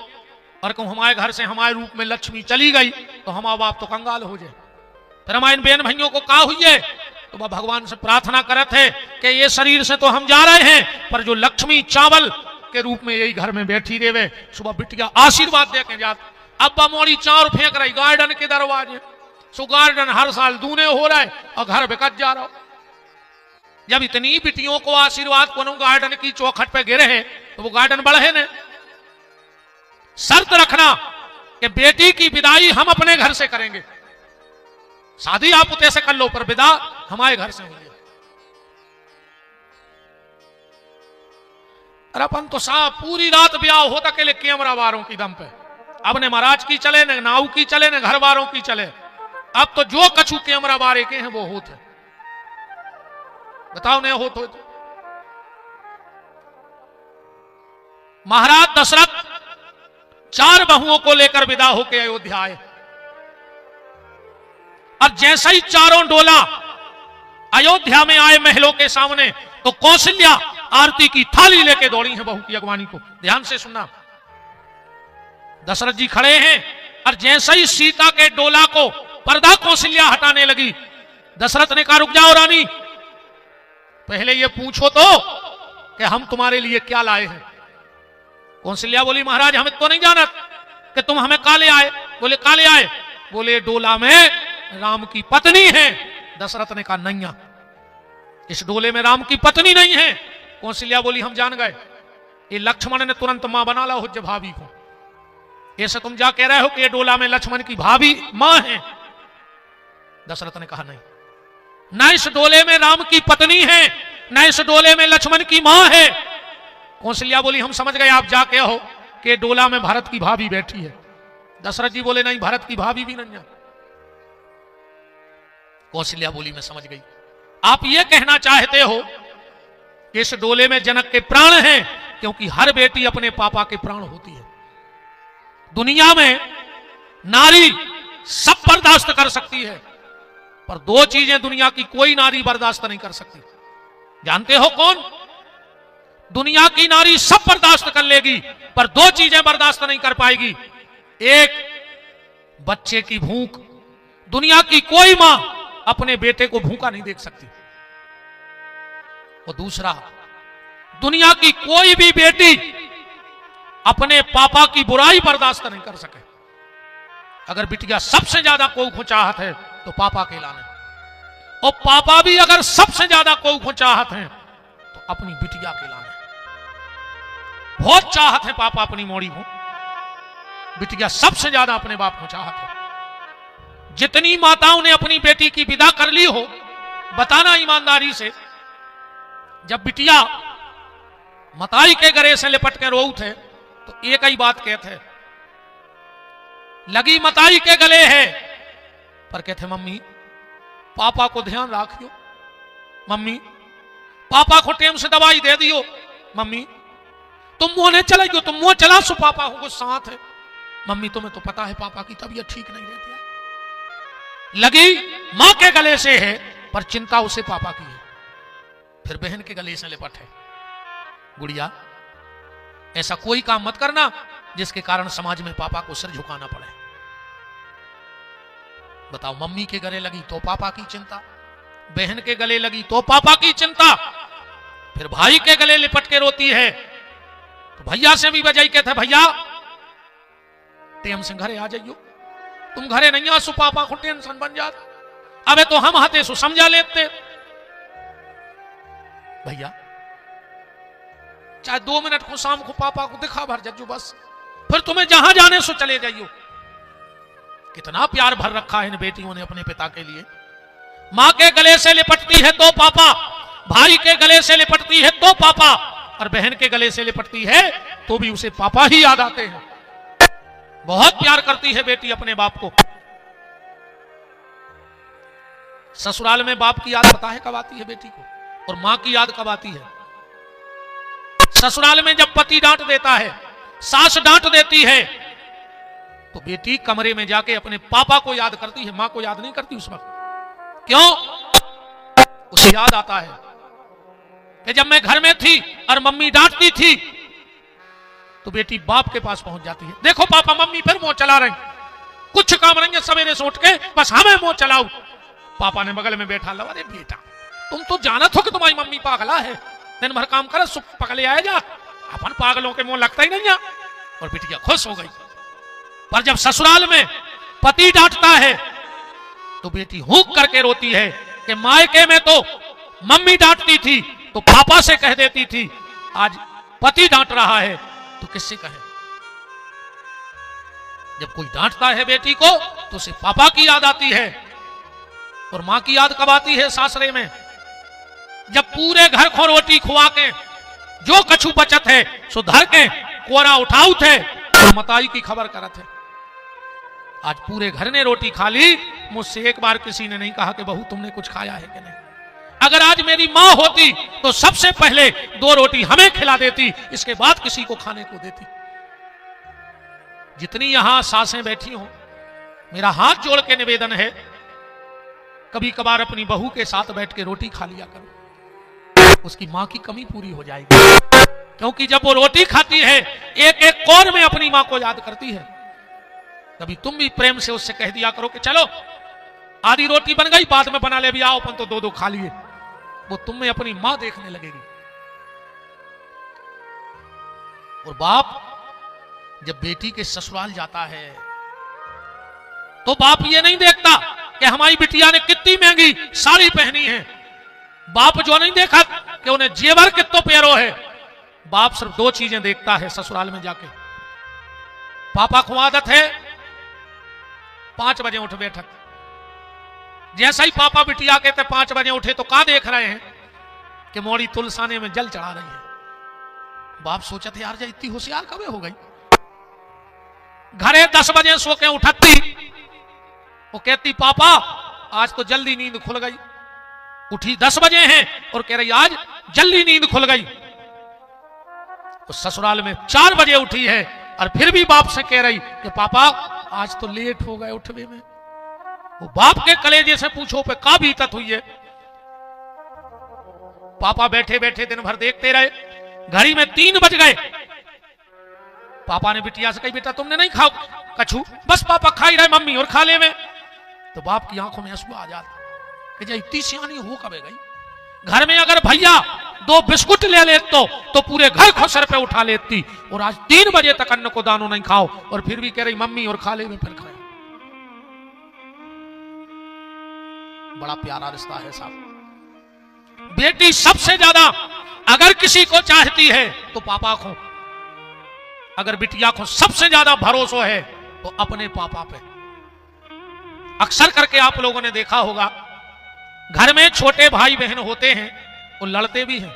और कहूं हमारे घर से हमारे रूप में लक्ष्मी चली गई तो हमारे बाप तो कंगाल हो जाए। फिर हमारे बहन भाइयों को कहा हुई है तो वह भगवान से प्रार्थना करे थे कि ये शरीर से तो हम जा रहे हैं, पर जो लक्ष्मी चावल के रूप में यही घर में बैठी रेवे, सुबह बिटिया आशीर्वाद दे के जात। अब वह मोड़ी चार फेंक रही गार्डन के दरवाजे, सो गार्डन हर साल दूने हो रहा है और घर बिकट जा रहा हो। जब इतनी बिटियों को आशीर्वाद को गार्डन की चौखट पे गिरे हैं तो वो गार्डन बढ़े ने। शर्त रखना कि बेटी की विदाई हम अपने घर से करेंगे, शादी आप उते से कर लो पर विदा हमारे घर से हुई है। अरे अपन तो साहब पूरी रात ब्याह होता अकेले कैमरा वारों की दम पे, अब ने महाराज की चले न नाव की चले न घर वालों की चले, अब तो जो कछु कैमरा वारे के हैं वो होते। बताओ नहीं हो तो। महाराज दशरथ 4 बहुओं को लेकर विदा होकर अयोध्या आए और जैसे ही चारों डोला अयोध्या में आए महलों के सामने तो कौशल्या आरती की थाली लेके दौड़ी है बहू की अगवानी को। ध्यान से सुनना, दशरथ जी खड़े हैं और जैसे ही सीता के डोला को पर्दा कौशल्या हटाने लगी, दशरथ ने कहा रुक जाओ रानी, पहले ये पूछो तो कि हम तुम्हारे लिए क्या लाए हैं। कौशल्या बोली महाराज हमें तो नहीं जानत कि तुम हमें काले आए। बोले काले आए, बोले डोला में राम की पत्नी है। दशरथ ने कहा नहीं, इस डोले में राम की पत्नी नहीं है। कौशल्या बोली हम जान गए, ये लक्ष्मण ने तुरंत मां बना ला हो भाभी को, ऐसे तुम जा कह रहे हो कि ये डोला में लक्ष्मण की भाभी मां है। दशरथ ने कहा नहीं, न इस डोले में राम की पत्नी है न इस डोले में लक्ष्मण की मां है। कौशल्या बोली हम समझ गए, आप जा के हो कि डोला में भरत की भाभी बैठी है। दशरथ जी बोले नहीं, भरत की भाभी भी नहीं है। कौशल्या बोली मैं समझ गई, आप ये कहना चाहते हो कि इस डोले में जनक के प्राण हैं, क्योंकि हर बेटी अपने पापा के प्राण होती है। दुनिया में नारी सब बर्दाश्त कर सकती है, पर 2 चीजें दुनिया की कोई नारी बर्दाश्त नहीं कर सकती। जानते हो कौन? दुनिया की नारी सब बर्दाश्त कर लेगी, पर 2 चीजें बर्दाश्त नहीं कर पाएगी। एक, बच्चे की भूख। दुनिया की कोई मां अपने बेटे को भूखा नहीं देख सकती। और दूसरा, दुनिया की कोई भी बेटी अपने पापा की बुराई बर्दाश्त नहीं कर सके। अगर बिटिया सबसे ज्यादा कोई को चाहत है तो पापा के लाने, और पापा भी अगर सबसे ज्यादा कोई को चाहत है तो अपनी बिटिया के लाने। बहुत चाहत है पापा अपनी मोड़ी को, बिटिया सबसे ज्यादा अपने बाप को चाहत है। जितनी माताओं ने अपनी बेटी की विदा कर ली हो, बताना ईमानदारी से, जब बिटिया मताई के गले से लिपट के रोऊ थे तो एक ही बात कहते, लगी मताई के गले है, पर कहते मम्मी पापा को ध्यान रखियो, मम्मी पापा को टेम से दवाई दे दियो, मम्मी तुम मुंह नहीं चलाइयो, तुम मुंह चला सो पापा को साथ है, मम्मी तुम्हें तो पता है पापा की तबीयत ठीक नहीं रहती है। लगी मां के गले से है, पर चिंता उसे पापा की है। फिर बहन के गले से लिपट है, गुड़िया ऐसा कोई काम मत करना जिसके कारण समाज में पापा को सिर झुकाना पड़े। बताओ, मम्मी के गले लगी तो पापा की चिंता, बहन के गले लगी तो पापा की चिंता, फिर भाई के गले लिपट के रोती है तो भैया से भी बजाई कहते भैया टेम से घरे आ जाइयो, तुम घरे नहीं आसो पापा को टेंशन बन जात। अबे तो हम हाथे सो समझा लेते, भैया चाहे 2 मिनट को शाम को पापा को दिखा भर जाइयो बस, फिर तुम्हें जहां जाने सो चले जाइयो। कितना प्यार भर रखा है इन बेटियों ने अपने पिता के लिए। मां के गले से लिपटती है तो पापा, भाई के गले से लिपटती है तो पापा, और बहन के गले से लिपटती है तो भी उसे पापा ही याद आते हैं। बहुत प्यार करती है बेटी अपने बाप को। ससुराल में बाप की याद पता है कब आती है बेटी को, और मां की याद कब आती है? ससुराल में जब पति डांट देता है, सास डांट देती है, तो बेटी कमरे में जाके अपने पापा को याद करती है, मां को याद नहीं करती उस वक्त। क्यों? उसे याद आता है कि जब मैं घर में थी और मम्मी डांटती थी तो बेटी बाप के पास पहुंच जाती है। देखो पापा मम्मी फिर मुंह चला रहे, कुछ काम नहीं है, सवेरे से उठ के बस हमें मुंह चलाओ। पापा ने बगल में बैठा ला, अरे बेटा तुम तो जानत हो कि तुम्हारी मम्मी पागला है, दिन भर काम करे सुख पकड़े आए जा, अपन पागलों के मुंह लगता ही नहीं है। और बिटिया खुश हो गई। पर जब ससुराल में पति डांटता है तो बेटी हुक करके रोती है कि मायके में तो मम्मी डांटती थी तो पापा से कह देती थी, आज पति डांट रहा है तो किससे कहे? जब कोई डांटता है बेटी को तो उसे पापा की याद आती है। और मां की याद कब आती है सासरे में? जब पूरे घर को रोटी खुआ के जो कछु बचत है सो धर के कोरा उठाऊ थे और मताई की खबर करत है। आज पूरे घर ने रोटी खा ली, मुझसे एक बार किसी ने नहीं कहा कि बहू तुमने कुछ खाया है कि नहीं। अगर आज मेरी मां होती तो सबसे पहले 2 रोटी हमें खिला देती, इसके बाद किसी को खाने को देती। जितनी यहां सासें बैठी हो, मेरा हाथ जोड़ के निवेदन है, कभी कभार अपनी बहू के साथ बैठ के रोटी खा लिया करो, उसकी मां की कमी पूरी हो जाएगी। क्योंकि जब वो रोटी खाती है एक एक कोर में अपनी मां को याद करती है। कभी तुम भी प्रेम से उससे कह दिया करो कि चलो आधी रोटी बन गई, बाद में बना ले, भी आओ अपन तो 2-2 खा लिए। वो तुम में अपनी मां देखने लगेगी। और बाप जब बेटी के ससुराल जाता है तो बाप ये नहीं देखता कि हमारी बिटिया ने कितनी महंगी साड़ी पहनी है। बाप जो नहीं देखा कि उन्हें जेवर कितनों प्यारो है। बाप सिर्फ 2 चीजें देखता है ससुराल में जाके। पापा को आदत है 5 बजे उठ बैठक। जैसा ही पापा बिटिया कहते 5 बजे उठे तो क्या देख रहे हैं कि मोड़ी तुलसाने में जल चढ़ा रही है। बाप सोचते यार जा इतनी होशियार कब हो गई। घरे 10 बजे सो के उठती, वो कहती पापा आज तो जल्दी नींद खुल गई। उठी 10 बजे हैं और कह रही आज जल्दी नींद खुल गई। तो ससुराल में 4 बजे उठी है और फिर भी बाप से कह रही कि पापा आज तो लेट हो गए उठने में। वो बाप के कलेजे से पूछो पे का बीतत हुई है। पापा बैठे बैठे दिन भर देखते रहे, घड़ी में 3 बज गए। पापा ने बिटिया से कही बेटा तुमने नहीं खाओ कछु? बस पापा खा ही रहे मम्मी और खा ले में। तो बाप की आंखों में आंसू आ जाते कि जा इतनी सियानी हो कब गई। घर में अगर भैया 2 बिस्कुट ले लेते तो पूरे घर को सर पे उठा लेती। और आज 3 बजे तक अन्न को दानो नहीं खाओ और फिर भी कह रही मम्मी और खा ले में फिर खाए। बड़ा प्यारा रिश्ता है साहब। बेटी सबसे ज्यादा अगर किसी को चाहती है तो पापा को। अगर बिटिया को सबसे ज्यादा भरोसा है तो अपने पापा पे। अक्सर करके आप लोगों ने देखा होगा घर में छोटे भाई बहन होते हैं वो लड़ते भी हैं।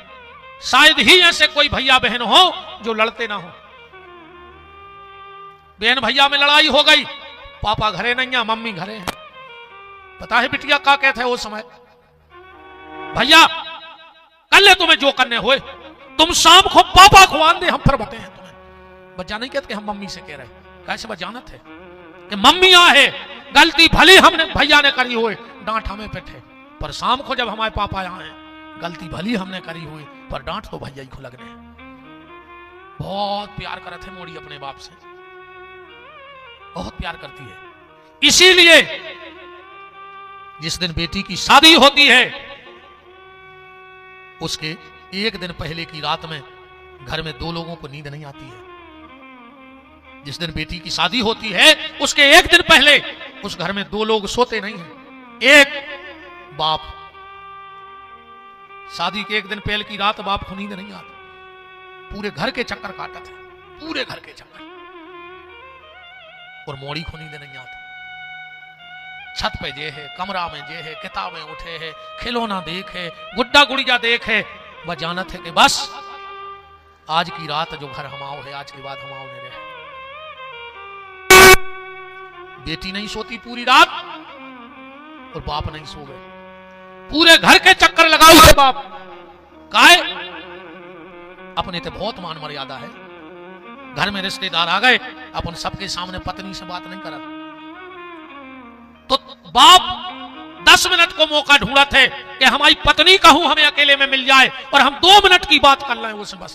शायद ही ऐसे कोई भैया बहन हो जो लड़ते ना हो। बहन भैया में लड़ाई हो गई, पापा घरे नहीं है मम्मी घरे हैं। पता है बिटिया क्या कहते हैं वो समय, भैया कर ले तुम्हें जो करने हुए, तुम शाम को पापा को आन दे हम फिर बते हैं तुम्हें। बच्चा नहीं कहते हम मम्मी से कह रहे, कैसे बजानत है कि मम्मी है गलती भली हमने भैया ने करी हुए डांट हमें पे थे, पर शाम को जब हमारे पापा यहाँ हैं गलती भली हमने करी हुई पर डांट तो भैया ही को लगने। बहुत प्यार करते हैं मोड़ी अपने बाप से, बहुत प्यार करती है। इसीलिए जिस दिन बेटी की शादी होती है उसके 1 दिन पहले की रात में घर में 2 लोगों को नींद नहीं आती है। जिस दिन बेटी की शादी होती है उसके 1 दिन पहले उस घर में 2 लोग सोते नहीं हैं। एक बाप, शादी के 1 दिन पहले की रात बाप को नींद नहीं आती, पूरे घर के चक्कर काटते थे, पूरे घर के चक्कर। और मोड़ी को नींद नहीं आती। छत पे जे है, कमरा में जे है, किताबें उठे है, खिलौना देखे, गुड्डा गुड़िया देखे, वह जानत है कि बस आज की रात जो घर हमाओ है आज के बाद हमाओ ने रहे। बेटी नहीं सोती पूरी रात और बाप नहीं सो गए, पूरे घर के चक्कर लगाओ है बाप। काहे? अपने ते बहुत मान मर्यादा है। घर में रिश्तेदार आ गए, अपन सबके सामने पत्नी से बात नहीं करा तो बाप 10 मिनट को मौका ढूंढा थे कि हमारी पत्नी कहूं हमें अकेले में मिल जाए और हम 2 मिनट की बात कर लें उसे बस।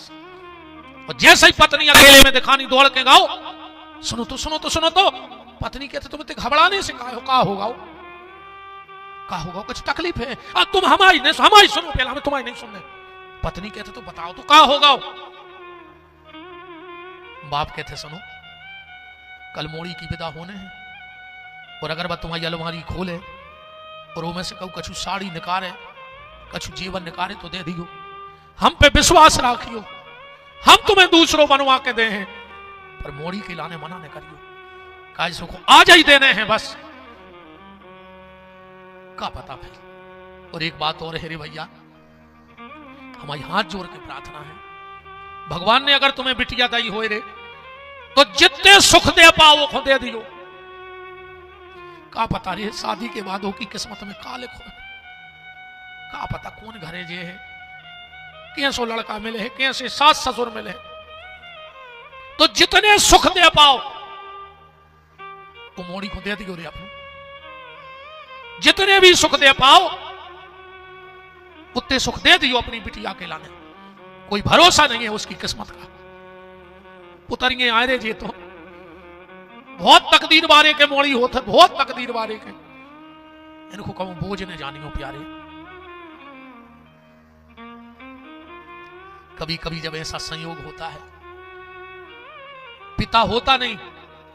और जैसे ही पत्नी अकेले में दिखानी दौड़ के गाओ, सुनो तो सुनो तो सुनो तो। पत्नी कहते तुम इतने घबराने से का होगा कुछ तकलीफ है? तुम हमारी सुनो पहले, हमें तुम्हारी नहीं सुनने। पत्नी कहते तो बताओ तो क्या होगा। बाप कहते सुनो कल मोड़ी की विदा होने हैं और अगर वह तुम्हारी अलमारी खोले और वो में से कहूँ कछु साड़ी निकाले, कछु जीवन निकाले तो दे दियो, हम पे विश्वास राखियो, हम तुम्हें दूसरों बनवा के दे हैं, पर मोड़ी के लाने मना न करियो, काज को आज ही देने हैं बस। का पता भाई। और एक बात और है रे भैया, हमारी हाथ जोड़ के प्रार्थना है, भगवान ने अगर तुम्हें बिटिया दई होए रे तो जितने सुख दे पाओ वो दे दियो। का पता रे शादी के बाद हो की किस्मत में का लिखो, का पता कौन घरे जे है, कैसो लड़का मिले है, कैसे सास ससुर मिले है। तो जितने सुख दे पाओ वो मोड़ी को दे दियो रे अपने, जितने भी सुख दे पाओ उतने सुख दे दियो अपनी बिटिया के लाने। कोई भरोसा नहीं है उसकी किस्मत का। पुतरिये आए रे जे तो बहुत तकदीर बारे के मोड़ी होते, बहुत तकदीर बारे के, इनको कहूं बोझ ने जानियो प्यारे। कभी कभी जब ऐसा संयोग होता है, पिता होता नहीं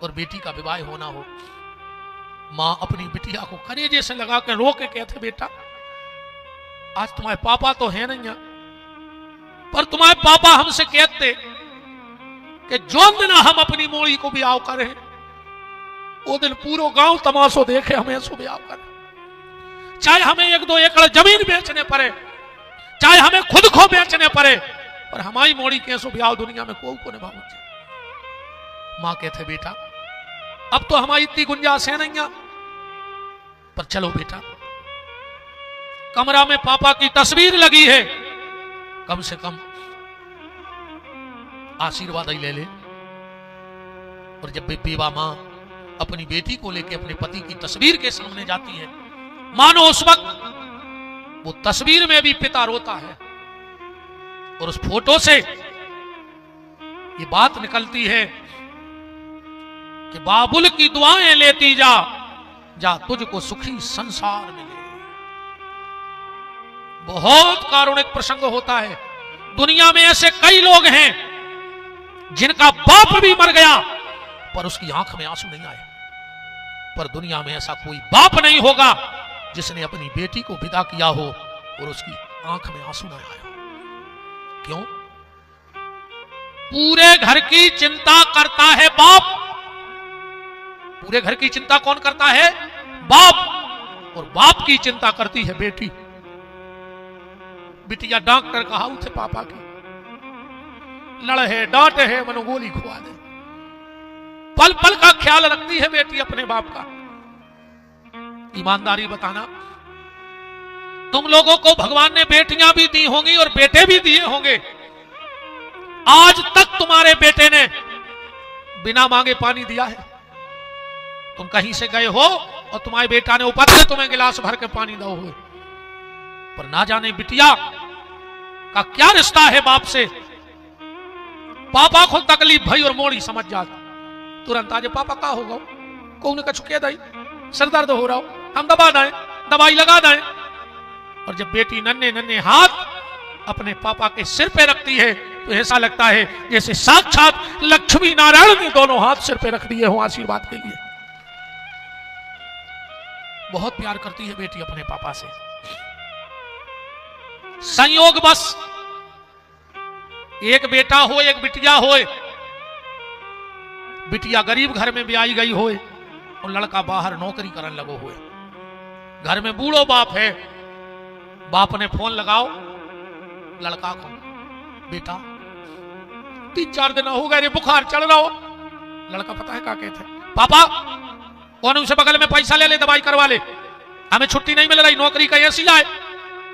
और बेटी का विवाह होना हो, मां अपनी बिटिया को कलेजे से लगा के रो के कहते बेटा आज तुम्हारे पापा तो है नहीं, पर तुम्हारे पापा हमसे कहते कि जो दिन हम अपनी मोड़ी को ब्याह करें वो दिन पूरा गांव तमाशो देखे हमें ऐसो ब्याह करें, चाहे हमें 1-2 एकड़ जमीन बेचने पड़े, चाहे हमें खुद को बेचने पड़े, पर हमारी मोड़ी कैसो ब्याह दुनिया में को निभाओ। मां कहते बेटा अब तो हमारी इतनी गुंजाइश है नहीं, पर चलो बेटा कमरा में पापा की तस्वीर लगी है, कम से कम आशीर्वाद ही ले ले। और जब बेवा मां अपनी बेटी को लेकर अपने पति की तस्वीर के सामने जाती है, मानो उस वक्त वो तस्वीर में भी पिता रोता है और उस फोटो से ये बात निकलती है कि बाबुल की दुआएं लेती जा, जा तुझको सुखी संसार मिले। बहुत कारुणिक प्रसंग होता है। दुनिया में ऐसे कई लोग हैं जिनका बाप भी मर गया पर उसकी आंख में आंसू नहीं आए, पर दुनिया में ऐसा कोई बाप नहीं होगा जिसने अपनी बेटी को विदा किया हो और उसकी आंख में आंसू न आया। क्यों? पूरे घर की चिंता करता है बाप। पूरे घर की चिंता कौन करता है? बाप। और बाप की चिंता करती है बेटी। बिटिया डॉक्टर कहा उठे पापा की, लड़ है डांट है मनो गोली खुआ दे। पल पल का ख्याल रखती है बेटी अपने बाप का। ईमानदारी बताना, तुम लोगों को भगवान ने बेटियां भी दी होंगी और बेटे भी दिए होंगे। आज तक तुम्हारे बेटे ने बिना मांगे पानी दिया है? तुम कहीं से गए हो और तुम्हारे बेटा ने ऊपर से तुम्हें गिलास भर के पानी दो हुए, पर ना जाने बिटिया का क्या रिश्ता है बाप से। पापा को तकलीफ भई और मोड़ी समझ जा, तुरंत आज पापा का होगा कौन का छुके दाई, सर दर्द हो रहा हो, हम दबा दें, दवाई लगा दें। और जब बेटी नन्हे नन्हे हाथ अपने पापा के सिर पे रखती है तो ऐसा लगता है जैसे साक्षात लक्ष्मी नारायण ने दोनों हाथ सिर पे रख दिए हो आशीर्वाद के लिए। बहुत प्यार करती है बेटी अपने पापा से। संयोग बस एक बेटा हो एक बिटिया हो, बिटिया गरीब घर में ब्याई गई हो और लड़का बाहर नौकरी करने लगो हुए। घर में बूढ़ो बाप है, बाप ने फोन लगाओ लड़का को, बेटा 3-4 दिन हो गए रे बुखार चढ़ रहा हो। लड़का पता है क्या कहते, पापा कौन उनसे बगल में पैसा ले ले दवाई करवा ले, हमें छुट्टी नहीं मिल रही, नौकरी का ऐसी आए,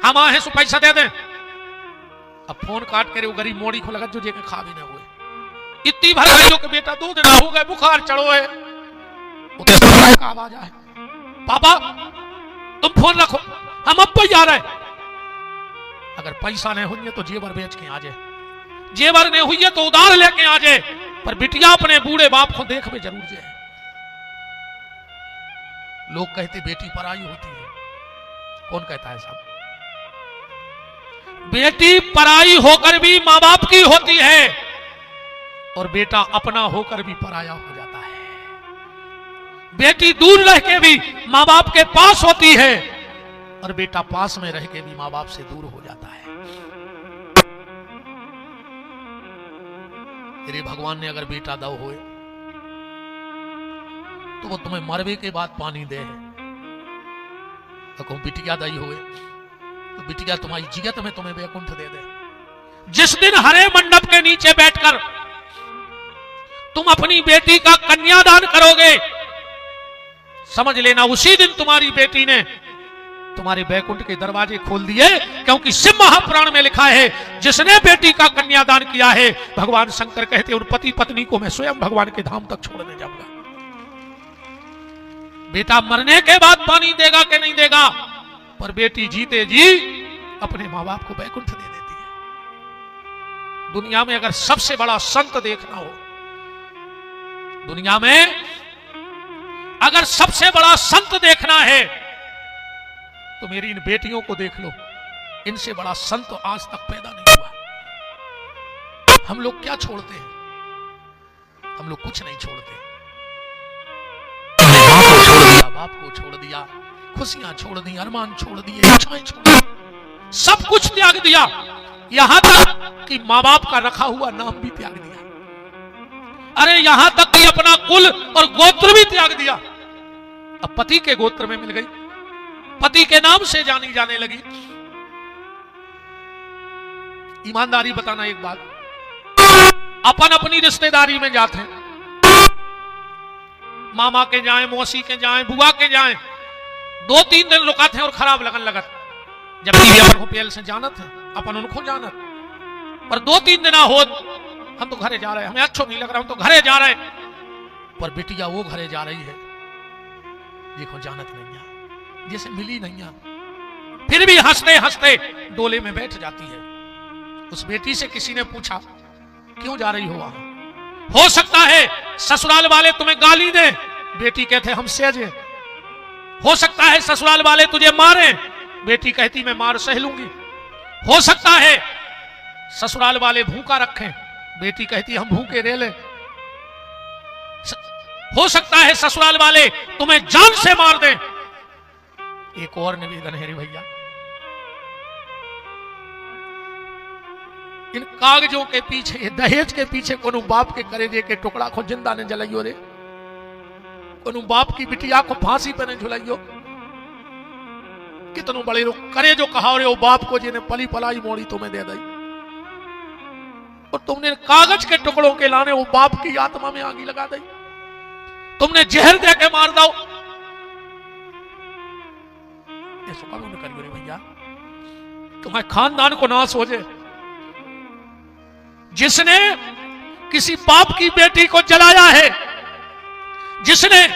हम आए सो पैसा दे दें। अब फोन काट कर वो गरीब मोड़ी को लगा जो जे के खा भी ना हुए। इतनी भर गई कि बेटा 2 दिन हो गए बुखार चढ़ो है। आवाज आए, पापा तुम फोन रखो हम अब ही आ रहे। अगर पैसा नहीं हुई तो जेवर बेच के आ जाए, जेवर नहीं हुई तो उधार लेके आ जाए, पर बिटिया अपने बूढ़े बाप को देख में जरूर जाए। लोग कहते बेटी पराई होती है, कौन कहता है साहब? बेटी पराई होकर भी मां बाप की होती है और बेटा अपना होकर भी पराया हो जाता है। बेटी दूर रह के भी मां बाप के पास होती है और बेटा पास में रह के भी मां बाप से दूर हो जाता है। तेरे भगवान ने अगर बेटा दो होए तो वो तुम्हें मरवे के बाद पानी दे, तो कहूं बिटिया दई हुए तो बिटिया तुम्हारी जिगत में तुम्हें वैकुंठ दे दे। जिस दिन हरे मंडप के नीचे बैठकर तुम अपनी बेटी का कन्यादान करोगे, समझ लेना उसी दिन तुम्हारी बेटी ने तुम्हारे बैकुंठ के दरवाजे खोल दिए, क्योंकि शिव महापुराण में लिखा है जिसने बेटी का कन्यादान किया है, भगवान शंकर कहते उन पति पत्नी को मैं स्वयं भगवान के धाम तक छोड़ने जाऊंगा। बेटा मरने के बाद पानी देगा कि नहीं देगा, पर बेटी जीते जी अपने मां बाप को बैकुंठ दे देती है। दुनिया में अगर सबसे बड़ा संत देखना हो, दुनिया में अगर सबसे बड़ा संत देखना है तो मेरी इन बेटियों को देख लो। इनसे बड़ा संत आज तक पैदा नहीं हुआ। हम लोग क्या छोड़ते हैं? हम लोग कुछ नहीं छोड़ते। बाप को छोड़ दिया, खुशियां छोड़ दी, अरमान छोड़ दिए, इच्छाएं छोड़ दी, सब कुछ त्याग दिया, यहां तक कि मां बाप का रखा हुआ नाम भी त्याग दिया। अरे यहां तक कि अपना कुल और गोत्र भी त्याग दिया। अब पति के गोत्र में मिल गई, पति के नाम से जानी जाने लगी। ईमानदारी बताना एक बात, अपन अपनी रिश्तेदारी में जाते हैं, मामा के जाएं, मौसी के जाएं, बुआ के जाएं, 2-3 दिन रुकाते हैं और खराब लगन लगत। जबकि अपन को पेल से जानत है, अपन उनको जानत, पर 2-3 दिन हो हम तो घरे जा रहे हैं, हमें अच्छा नहीं लग रहा, हम तो घरे जा रहे हैं, पर बिटिया वो घरे जा रही है, देखो जानत नहीं है, जैसे मिली नहीं है, फिर भी हंसते हंसते डोले में बैठ जाती है। उस बेटी से किसी ने पूछा क्यों जा रही हो वहां? हो सकता है ससुराल वाले तुम्हें गाली दें, बेटी कहते हम सहजे। हो सकता है ससुराल वाले तुझे मारें, बेटी कहती मैं मार सह लूंगी। हो सकता है ससुराल वाले भूखा रखें, बेटी कहती हम भूखे रह ले। हो सकता है ससुराल वाले तुम्हें जान से मार दें। एक और निवेदन है रे भैया, इन कागजों के पीछे, दहेज के पीछे कोनो बाप के करेजे के टुकड़ा को जिंदा ने जलाइयो रे, कोनो बाप की बिटिया को फांसी पर ने झुलाइयो। कितनों बड़े लोग करे जो कहा रे, वो बाप को जिन्हें पली पलाई मोड़ी तुम्हें दे दी, और तुमने कागज के टुकड़ों के लाने वो बाप की आत्मा में आगी लगा दी, तुमने जहर दे के मार दो। ऐसा कब न करियो रे भैया, तुम्हारे खानदान को नाश हो जाए। जिसने किसी बाप की बेटी को जलाया है, जिसने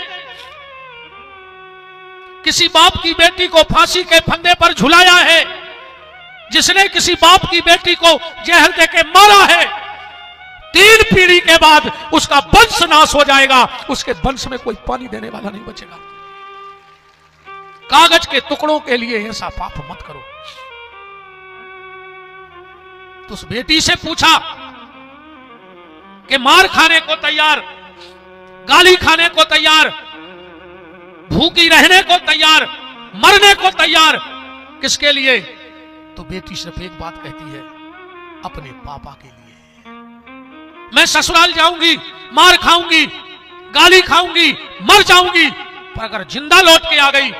किसी बाप की बेटी को फांसी के फंदे पर झुलाया है, जिसने किसी बाप की बेटी को जहर देके मारा है, 3 पीढ़ी के बाद उसका वंश नाश हो जाएगा, उसके वंश में कोई पानी देने वाला नहीं बचेगा। कागज के टुकड़ों के लिए ऐसा पाप मत करो। तो उस बेटी से पूछा कि मार खाने को तैयार, गाली खाने को तैयार, भूखी रहने को तैयार, मरने को तैयार, किसके लिए? तो बेटी सिर्फ एक बात कहती है, अपने पापा के लिए। मैं ससुराल जाऊंगी, मार खाऊंगी, गाली खाऊंगी, मर जाऊंगी, पर अगर जिंदा लौट के आ गई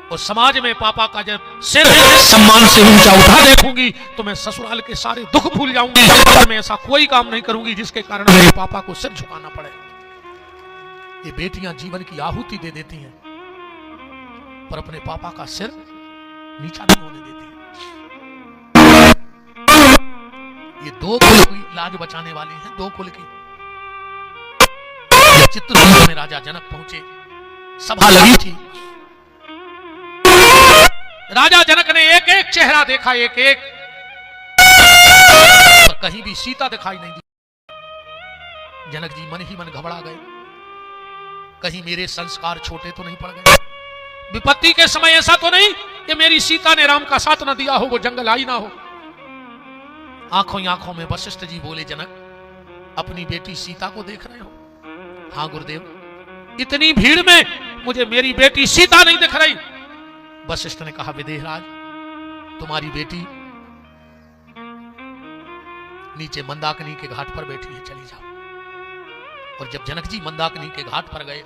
और समाज में पापा का जब सिर सम्मान से ऊंचा उठा देखूंगी तो मैं ससुराल के सारे दुख भूल जाऊंगी, पर मैं ऐसा कोई काम नहीं करूंगी जिसके कारण मेरे पापा को सिर झुकाना पड़े। ये बेटियां जीवन की आहुति दे देती हैं, पर अपने पापा का सिर नीचा नहीं होने देती। ये 2 कुल की लाज बचाने वाली हैं, 2 कुल की। चित्रकूट में राजा जनक पहुंचे, सभा लगी थी, राजा जनक ने एक एक चेहरा देखा, एक एक, पर कहीं भी सीता दिखाई नहीं दी। जनक जी मन ही मन घबरा गए, कहीं मेरे संस्कार छोटे तो नहीं पड़ गए, विपत्ति के समय ऐसा तो नहीं कि मेरी सीता ने राम का साथ न दिया हो, वो जंगल आई ना हो। आंखों ही आंखों में वशिष्ठ जी बोले, जनक अपनी बेटी सीता को देख रहे हो? हाँ गुरुदेव, इतनी भीड़ में मुझे मेरी बेटी सीता नहीं दिख रही। वशिष्ठ ने कहा, विदेहराज तुम्हारी बेटी नीचे मंदाकिनी के घाट पर बैठी है, चली जाओ। और जब जनक जी मंदाकिनी के घाट पर गए,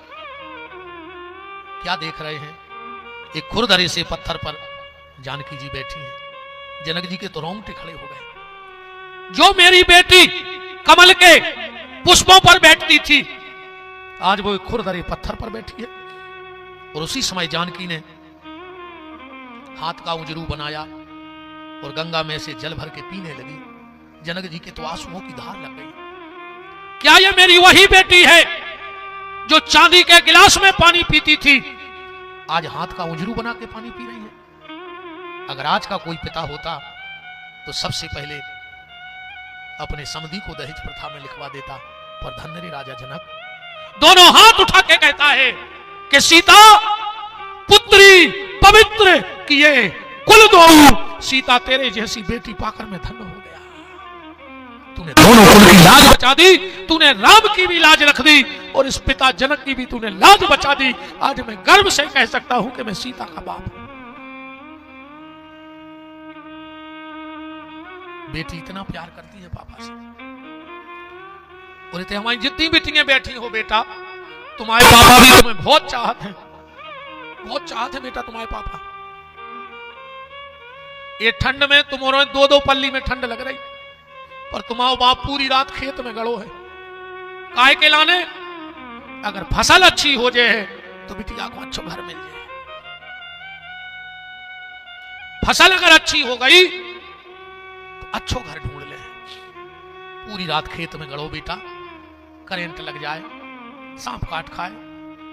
क्या देख रहे हैं? एक खुरदरे से पत्थर पर जानकी जी बैठी है। जनक जी के तो रोंगटे खड़े हो गए। जो मेरी बेटी कमल के पुष्पों पर बैठती थी, आज वो एक खुरदरे पत्थर पर बैठी है। और उसी समय जानकी ने हाथ का उजरू बनाया और गंगा में से जल भर के पीने लगी। जनक जी के तो आंसुओं की धार लग गई। क्या ये मेरी वही बेटी है जो चांदी के गिलास में पानी पीती थी, आज हाथ का उजरू बना के पानी पी रही है? अगर आज का कोई पिता होता तो सबसे पहले अपने समधी को दहेज प्रथा में लिखवा देता। पर धन्य रे राजा जनक, दोनों हाथ उठा के कहता है कि सीता पुत्री पवित्र किए कुल दो, सीता तेरे जैसी बेटी पाकर मैं धन्य हो गया। तूने दोनों कुल की लाज बचा दी, तूने राम की भी लाज रख दी और इस पिता जनक की भी तूने लाज बचा दी। आज मैं गर्व से कह सकता हूं कि मैं सीता का बाप हूं। बेटी इतना प्यार करती है पापा से। और हमारी जितनी बेटियां बैठी हो बेटा, तुम्हारे पापा भी तुम्हें बहुत चाहते हैं, बहुत चाहते हैं बेटा तुम्हारे पापा। ये ठंड में तुम्हारे दो दो पल्ली में ठंड लग रही, पर तुम्हारा बाप पूरी रात खेत में गड़ो है। काहे के लाने? अगर फसल अच्छी हो जाए तो बिटिया को अच्छा घर मिल जाए। फसल अगर अच्छी हो गई तो अच्छो घर ढूंढ ले। पूरी रात खेत में गड़ो बेटा, करंट लग जाए, सांप काट खाए,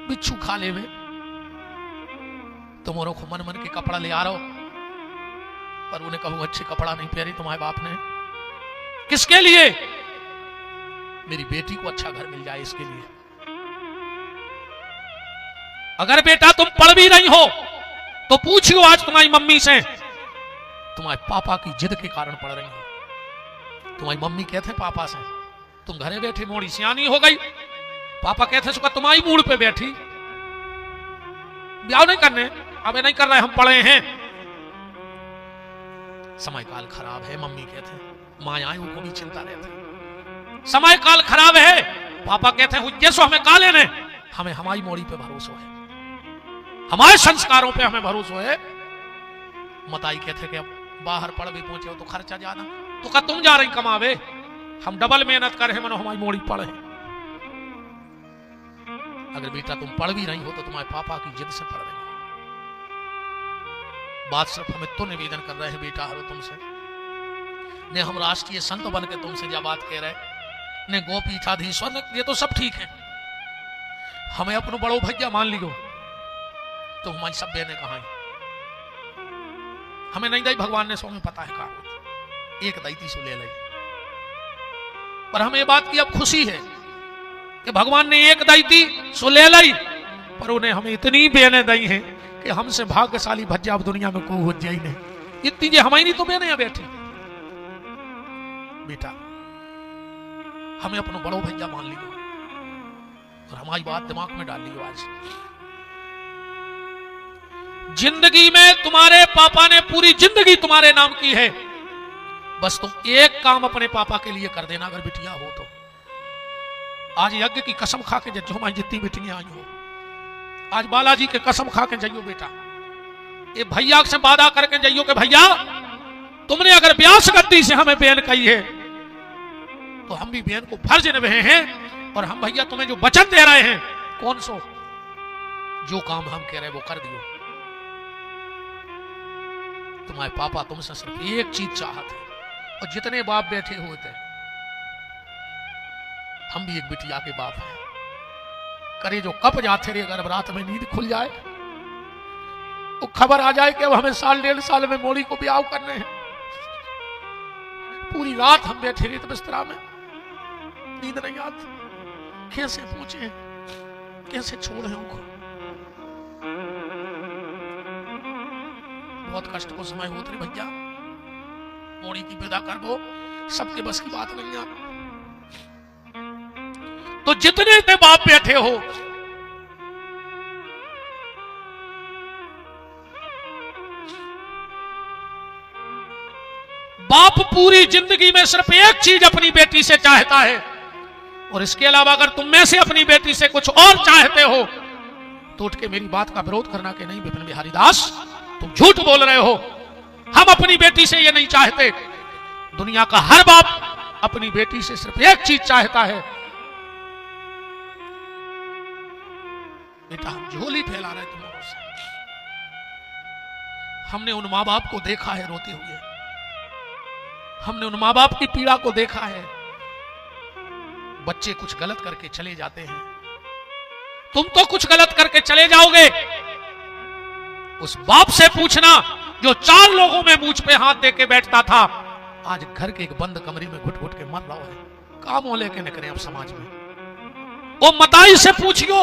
बिच्छू खा लेवे, तुम्हारों को मन मन के कपड़ा ले आ रहा हो, पर उन्हें कहूं अच्छे कपड़ा नहीं पहने तुम्हारे बाप ने। किसके लिए? मेरी बेटी को अच्छा घर मिल जाए, इसके लिए। अगर बेटा तुम पढ़ भी नहीं हो तो पूछियो आज तुम्हारी मम्मी से, तुम्हारे पापा की जिद के कारण पढ़ रही हो। तुम्हारी मम्मी कहते हैं पापा से, तुम घरे बैठे मोड़ी सियानी हो गई। पापा कहते हैं तुम्हारी मूड पे बैठी, ब्याह नहीं करने, अब नहीं कर रहे, हम पढ़े हैं। समय काल खराब है, मम्मी कहते हैं, मायाएं को भी चिंता रहती है। समय काल खराब है, पापा कहते हैं जैसो हमें काले ने, हमें हमारी मोड़ी पे भरोसा है, हमारे संस्कारों पे हमें भरोसा है। मताई कहते हैं कि अब बाहर पढ़ भी पहुंचे हो तो खर्चा ज्यादा, तो का तुम जा रही कमावे, हम डबल मेहनत कर रहे, मनो हमारी मोड़ी पढ़े। अगर बेटा तुम पढ़ भी नहीं हो तो तुम्हारे पापा की जिद से पढ़ रही हो। बात सिर्फ हमें तो निवेदन कर रहे हैं बेटा हरो तुमसे, ने हम राष्ट्रीय संत बन के तुमसे जब बात कह रहे, ने गोपीठाधीश्वर ने, ये तो सब ठीक है, हमें अपनो बड़ो भैया मान लियो तो हमारी सब बहने कहा है। हमें नहीं दई भगवान ने, सो हमें पता है कहा एक दैती सो ले ली, पर हमें बात की अब खुशी है कि भगवान ने एक दैती सो ले ली, पर उन्हें हमें इतनी बहने दी हैं कि हमसे भाग्यशाली भज्जा अब दुनिया में कोई हो जाए नहीं। इतनी जे हमारी तो बहने बैठी। बेटा हमें अपना बड़ो भैया मान लियो और हमारी बात दिमाग में डाल लियो। आज जिंदगी में तुम्हारे पापा ने पूरी जिंदगी तुम्हारे नाम की है, बस तुम एक काम अपने पापा के लिए कर देना अगर बिटिया हो तो। आज यज्ञ की कसम खा के जो हमारी जितनी बेटियां आई हो, आज बालाजी के कसम खा के जाइयो बेटा, ये भैया से वादा करके जाइयो कि भैया तुमने अगर ब्यास गद्दी से हमें बेन कही है तो हम भी बेन को फर्ज निभाए हैं, और हम भैया तुम्हें जो वचन दे रहे हैं, कौन सो जो काम हम कह रहे हैं वो कर दियो। तुम्हारे पापा तुमसे सिर्फ एक चीज चाहते हैं, और जितने बाप बैठे हुए थे, हम भी एक बिटिया के बाप हैं। करे जो कब जाते रहे, अगर रात में नींद खुल जाए तो खबर आ जाए कि अब हमें साल डेढ़ साल में मोड़ी को ब्याह करने हैं, पूरी रात हम बैठे रहे तो बिस्तरा में, नींद नहीं आती, कैसे पूछे कैसे छोड़े उनको। बहुत कष्ट को समय होते रे भैया, मोड़ी की विदा कर दो, सबके बस की बात नहीं है। तो जितने ते बाप बैठे हो, बाप पूरी जिंदगी में सिर्फ एक चीज अपनी बेटी से चाहता है, और इसके अलावा अगर तुम में से अपनी बेटी से कुछ और चाहते हो तो उठ के मेरी बात का विरोध करना कि नहीं विपिन बिहारी दास तुम झूठ बोल रहे हो, हम अपनी बेटी से ये नहीं चाहते। दुनिया का हर बाप अपनी बेटी से सिर्फ एक चीज चाहता है, बेटा हम झोली फैला रहे तुम लोगों से। हमने उन मां बाप को देखा है रोते हुए, हमने उन मां बाप की पीड़ा को देखा है। बच्चे कुछ गलत करके चले जाते हैं, तुम तो कुछ गलत करके चले जाओगे। उस बाप से पूछना जो 4 लोगों में मूंछ पे हाथ दे के बैठता था, आज घर के एक बंद कमरे में घुट घुट के मर रहा है। काम लेके निकले अब समाज में। वो मताई से पूछियो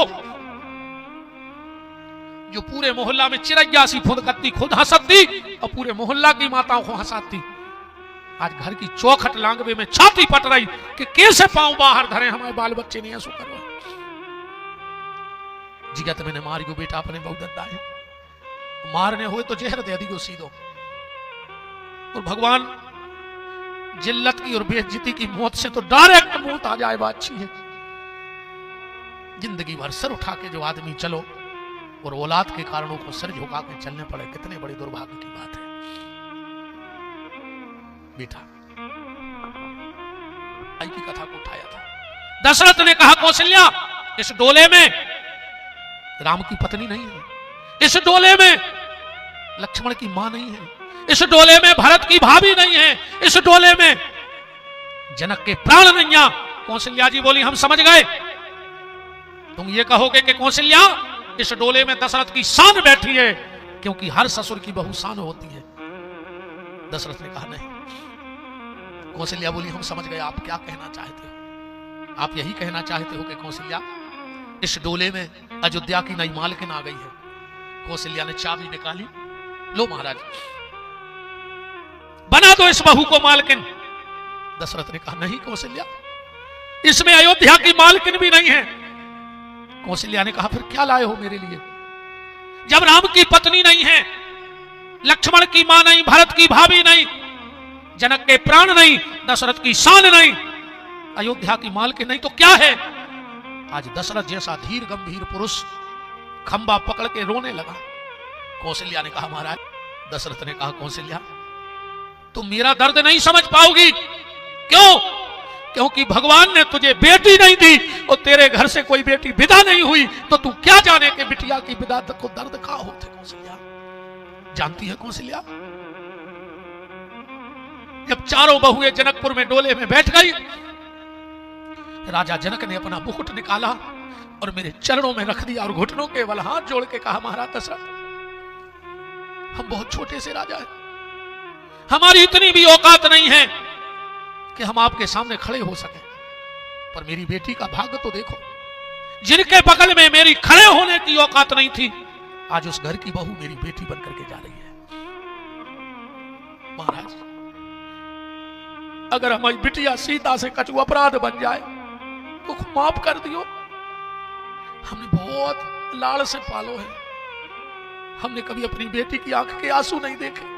जो पूरे मोहल्ला में चिरैया सी फुदकती, खुद हंसती और पूरे मोहल्ला की माताओं को हंसाती। आज घर की चौखट लांगवे में छाती पट रही कि कैसे पांव बाहर धरे, हमारे बाल बच्चे नहीं ऐसो करो। जिगत मैंने मारियो बेटा अपने बहुत दाए, मारने हुए तो जहर दे दियो सीधो। और भगवान जिल्लत की और बेइज्जती की मौत से तो डायरेक्ट मौत आ जाए बात अच्छी है। जिंदगी भर सर उठा के जो आदमी चलो और औलाद के कारणों को सर झुका के चलने पड़े, कितने बड़ी दुर्भाग्य की बात है। बेटा आई की कथा को उठाया था। दशरथ ने कहा कौशल्या इस डोले में राम की पत्नी नहीं है, इस डोले में लक्ष्मण की मां नहीं है, इस डोले में भरत की भाभी नहीं है, इस डोले में जनक के प्राण नहीं है। कौशल्या जी बोली हम समझ गए, तुम ये कहोगे कि कौशल्या इस डोले में दशरथ की शान बैठी है, क्योंकि हर ससुर की बहू शान होती है। दशरथ ने कहा नहीं। कौशल्या बोली हम समझ गए आप क्या कहना चाहते हो। आप यही कहना चाहते हो कि कौशल्या इस डोले में अयोध्या की नई मालकिन आ गई है। कौशल्या ने चाबी निकाली, लो महाराज बना दो इस बहू को मालकिन। दशरथ ने कहा नहीं कौशल्या इसमें अयोध्या की मालकिन भी नहीं है। कौशल्या ने कहा फिर क्या लाए हो मेरे लिए? जब राम की पत्नी नहीं है, लक्ष्मण की मां नहीं, भरत की भाभी नहीं, जनक के प्राण नहीं, दशरथ की शान नहीं, अयोध्या की मालकिन नहीं, तो क्या है? आज दशरथ जैसा धीर गंभीर पुरुष खंबा पकड़ के रोने लगा। कौशल्या ने कहा महाराज, दशरथ ने कहा कौशल्या तुम मेरा दर्द नहीं समझ पाओगी। क्यों? क्योंकि भगवान ने तुझे बेटी नहीं दी और तेरे घर से कोई बेटी विदा नहीं हुई, तो तू क्या जाने कि बिटिया की विदा को दर्द कहां होते। कौशल्या जानती है कौशल्या, जब चारों बहुएं जनकपुर में डोले में बैठ गई, राजा जनक ने अपना मुकुट निकाला और मेरे चरणों में रख दिया और घुटनों के बल हाथ जोड़ के कहा महाराज दशरथ हम बहुत छोटे से राजा हैं, हमारी इतनी भी औकात नहीं है कि हम आपके सामने खड़े हो सके, पर मेरी बेटी का भाग्य तो देखो, जिनके बगल में मेरी खड़े होने की औकात नहीं थी, आज उस घर की बहू मेरी बेटी बनकर के जा रही है। महाराज अगर हमारी बिटिया सीता से कछु अपराध बन जाए तो माफ कर दियो, हमने बहुत लाड़ से पालो है, हमने कभी अपनी बेटी की आंख के आंसू नहीं देखे।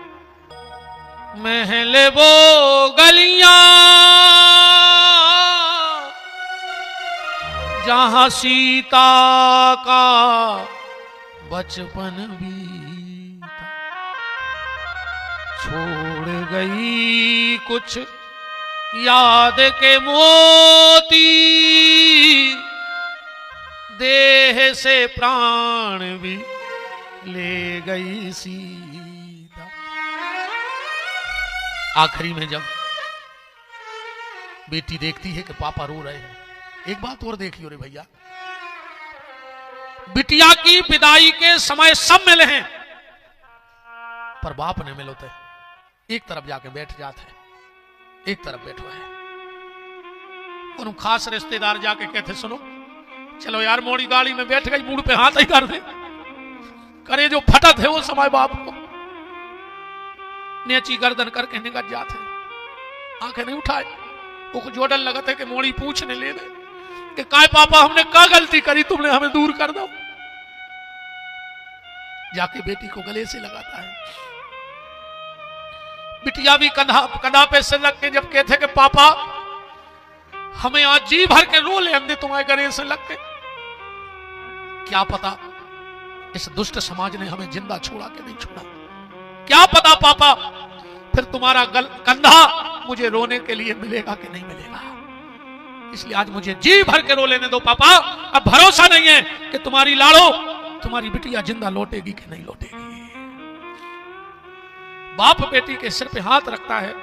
महल वो गलियां जहां सीता का बचपन बीता, छोड़ गई कुछ याद के मोती, देह से प्राण भी ले गई सीता। आखिरी में जब बेटी देखती है कि पापा रो रहे हैं, एक बात और देखियो रे भैया, बिटिया की विदाई के समय सब मिले हैं, पर बाप ने मिलोते एक तरफ जाके बैठ जाते हैं, एक तरफ बैठो है। उन खास रिश्तेदार जाके कहते सुनो चलो यार मोड़ी गाड़ी में बैठ गई, मुड़ पे हाथ ही कर दे, करे जो फटत है वो समय बाप को नेची गर्दन करके निकल जाते, आंखें नहीं उठाए, वो जोड़न लगते कि मोड़ी पूछने ले दे कि काय पापा हमने क्या गलती करी, तुमने हमें दूर कर दो। जाके बेटी को गले से लगाता है, बिटिया भी कंधा पे सिर रख के जब कहते कि पापा हमें आज जी भर के रो ले अंधे तुम्हारे गले से लग के, क्या पता इस दुष्ट समाज ने हमें जिंदा छोड़ा कि नहीं छोड़ा, क्या पता पापा फिर तुम्हारा कंधा मुझे रोने के लिए मिलेगा कि नहीं मिलेगा। इसलिए आज मुझे जी भर के रो लेने दो पापा। अब भरोसा नहीं है कि तुम्हारी लाड़ो, तुम्हारी बिटिया जिंदा लौटेगी कि नहीं लौटेगी। बाप बेटी के सिर पे हाथ रखता है,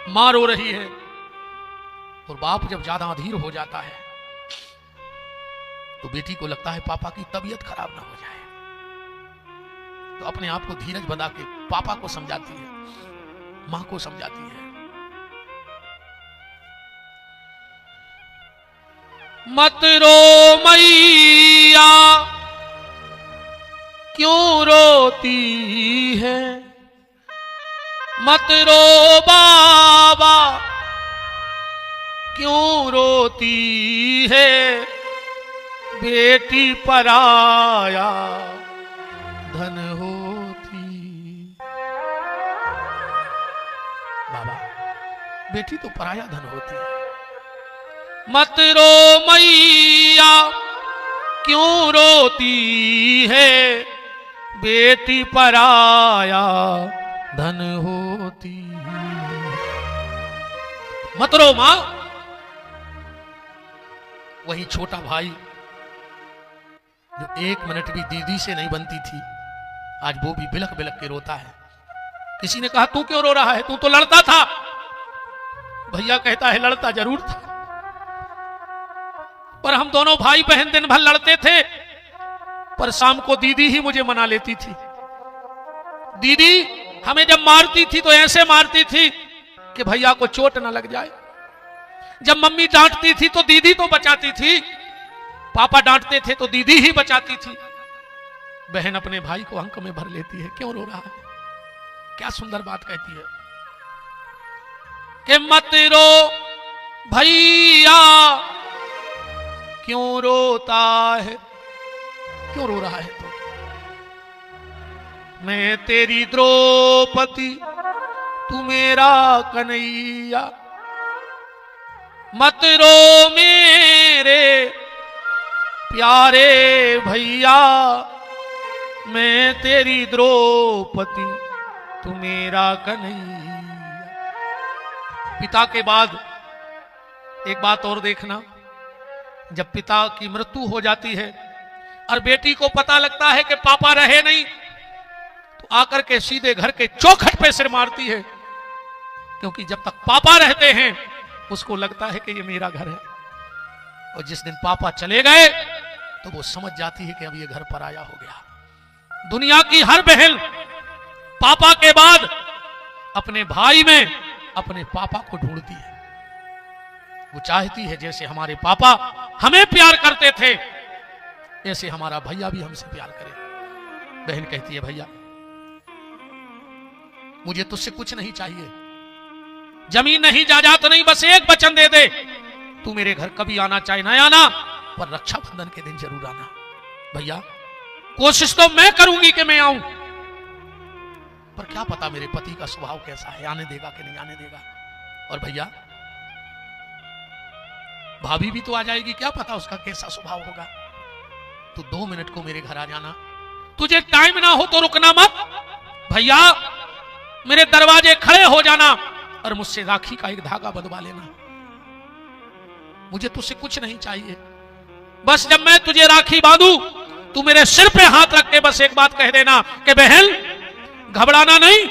मां रो रही है, और बाप जब ज्यादा अधीर हो जाता है तो बेटी को लगता है पापा की तबीयत खराब ना हो जाए, तो अपने आप को धीरज बना के पापा को समझाती है, मां को समझाती है। मत रो मैया क्यों रोती है, मत रो बाबा क्यों रोती है, बेटी पराया धन होती। बाबा बेटी तो पराया धन होती है। मत रो मैया क्यों रोती है, बेटी पराया धन होती। मत रो मां। वही छोटा भाई जो 1 मिनट भी दीदी से नहीं बनती थी, आज वो भी बिलख बिलख के रोता है। किसी ने कहा तू क्यों रो रहा है, तू तो लड़ता था। भैया कहता है लड़ता जरूर था, पर हम दोनों भाई बहन दिन भर लड़ते थे, पर शाम को दीदी ही मुझे मना लेती थी। दीदी हमें जब मारती थी तो ऐसे मारती थी कि भैया को चोट ना लग जाए। जब मम्मी डांटती थी तो दीदी तो बचाती थी, पापा डांटते थे तो दीदी ही बचाती थी। बहन अपने भाई को अंक में भर लेती है, क्यों रो रहा है। क्या सुंदर बात कहती है कि मत रो भैया क्यों रोता है, क्यों रो रहा है तो। मैं तेरी द्रौपदी तू मेरा कन्हैया, मत रो मेरे प्यारे भैया, मैं तेरी द्रौपदी तू मेरा कन्हैया। पिता के बाद एक बात और देखना, जब पिता की मृत्यु हो जाती है और बेटी को पता लगता है कि पापा रहे नहीं, तो आकर के सीधे घर के चौखट पे सिर मारती है, क्योंकि जब तक पापा रहते हैं उसको लगता है कि ये मेरा घर है, और जिस दिन पापा चले गए तो वो समझ जाती है कि अब ये घर पराया हो गया। दुनिया की हर बहन पापा के बाद अपने भाई में अपने पापा को ढूंढती है। वो चाहती है जैसे हमारे पापा हमें प्यार करते थे, ऐसे हमारा भैया भी हमसे प्यार करे। बहन कहती है भैया मुझे तुझसे कुछ नहीं चाहिए, जमीन नहीं जायदाद नहीं, बस एक वचन दे दे, तू मेरे घर कभी आना चाहे ना आना, पर रक्षाबंधन के दिन जरूर आना। भैया कोशिश तो मैं करूंगी कि मैं आऊं, पर क्या पता मेरे पति का स्वभाव कैसा है, आने देगा कि नहीं आने देगा। और भैया भाभी भी तो आ जाएगी, क्या पता उसका कैसा स्वभाव होगा। तू 2 मिनट को मेरे घर आ जाना, तुझे टाइम ना हो तो रुकना मत। भैया मेरे दरवाजे खड़े हो जाना और मुझसे राखी का एक धागा बंधवा लेना। मुझे तुझसे कुछ नहीं चाहिए, बस जब मैं तुझे राखी बांधू तू मेरे सिर पे हाथ रख के बस एक बात कह देना कि बहन घबराना नहीं,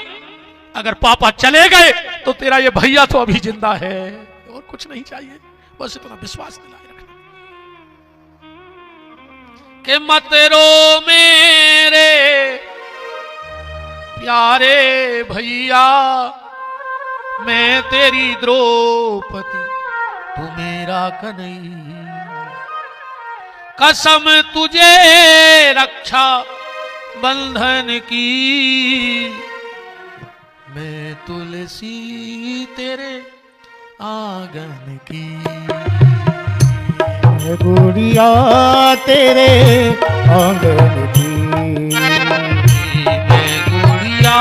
अगर पापा चले गए तो तेरा ये भैया तो अभी जिंदा है, और कुछ नहीं चाहिए, बस इतना विश्वास दिलाए रखना कि मत रो मेरे प्यारे भैया, मैं तेरी द्रौपदी तू मेरा कन्हैया। कसम तुझे रक्षा बंधन की, मैं तुलसी तेरे आंगन की। गुड़िया तेरे आंगन की, मैं गुड़िया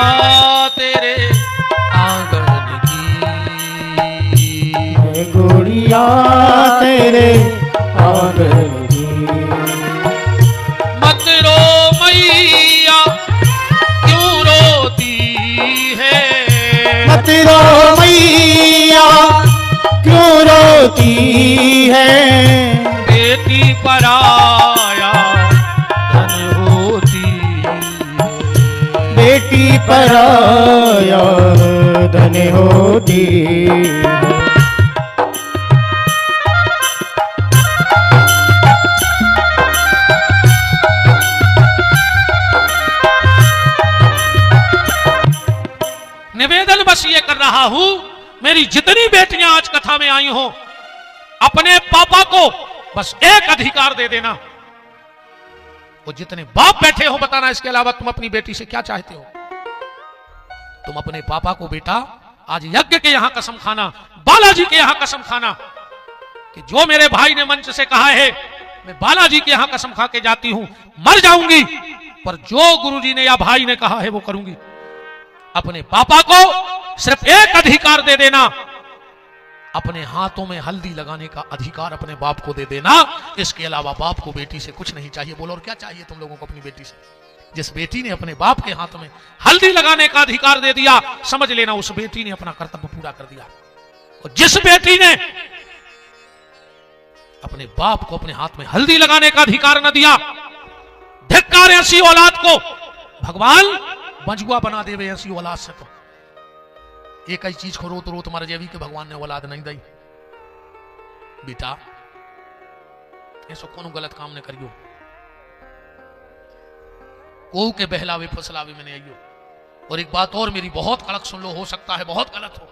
तेरे आंगन की, गुड़िया तेरे आंगन की। होती है, बेटी पराया धन होती है, बेटी पराया धन होती है। निवेदन बस ये कर रहा हूं, मेरी जितनी बेटियां आज कथा में आई हो, अपने पापा को बस एक अधिकार दे देना। वो जितने बाप बैठे हो बताना, इसके अलावा तुम अपनी बेटी से क्या चाहते हो। तुम अपने पापा को बेटा आज यज्ञ के यहां कसम खाना, बालाजी के यहां कसम खाना कि जो मेरे भाई ने मंच से कहा है, मैं बालाजी के यहां कसम खा के जाती हूं, मर जाऊंगी पर जो गुरुजी ने या भाई ने कहा है वो करूंगी। अपने पापा को सिर्फ एक अधिकार दे देना, अपने हाथों में हल्दी लगाने का अधिकार अपने बाप को दे देना। इसके अलावा बाप को बेटी से कुछ नहीं चाहिए। बोलो और क्या चाहिए तुम लोगों को अपनी बेटी से? जिस बेटी ने अपने बाप के हाथ में हल्दी लगाने का अधिकार दे दिया, समझ लेना उस बेटी ने अपना कर्तव्य पूरा कर दिया। और जिस बेटी ने अपने बाप को अपने हाथ में हल्दी लगाने का अधिकार न दिया, धिक्कार ऐसी औलाद को, भगवान बंजुआ बना देवे ऐसी औलाद से। तो एक ही चीज को रोत रोत मर जावी कि भगवान ने औलाद नहीं दी। बेटा ऐसो कोनो गलत काम न करियो, को के बहलावे फसलावे में नहीं आइयो। और एक बात और मेरी बहुत कड़क सुन लो, हो सकता है बहुत गलत हो।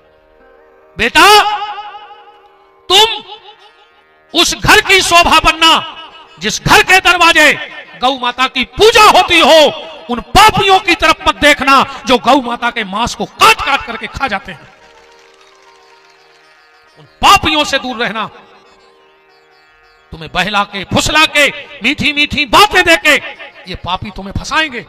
बेटा तुम उस घर की शोभा बनना जिस घर के दरवाजे गौ माता की पूजा होती हो। उन पापियों की तरफ मत देखना जो गौ माता के मांस को काट काट करके खा जाते हैं। उन पापियों से दूर रहना। तुम्हें बहला के फुसला के मीठी मीठी बातें देके ये पापी तुम्हें फंसाएंगे।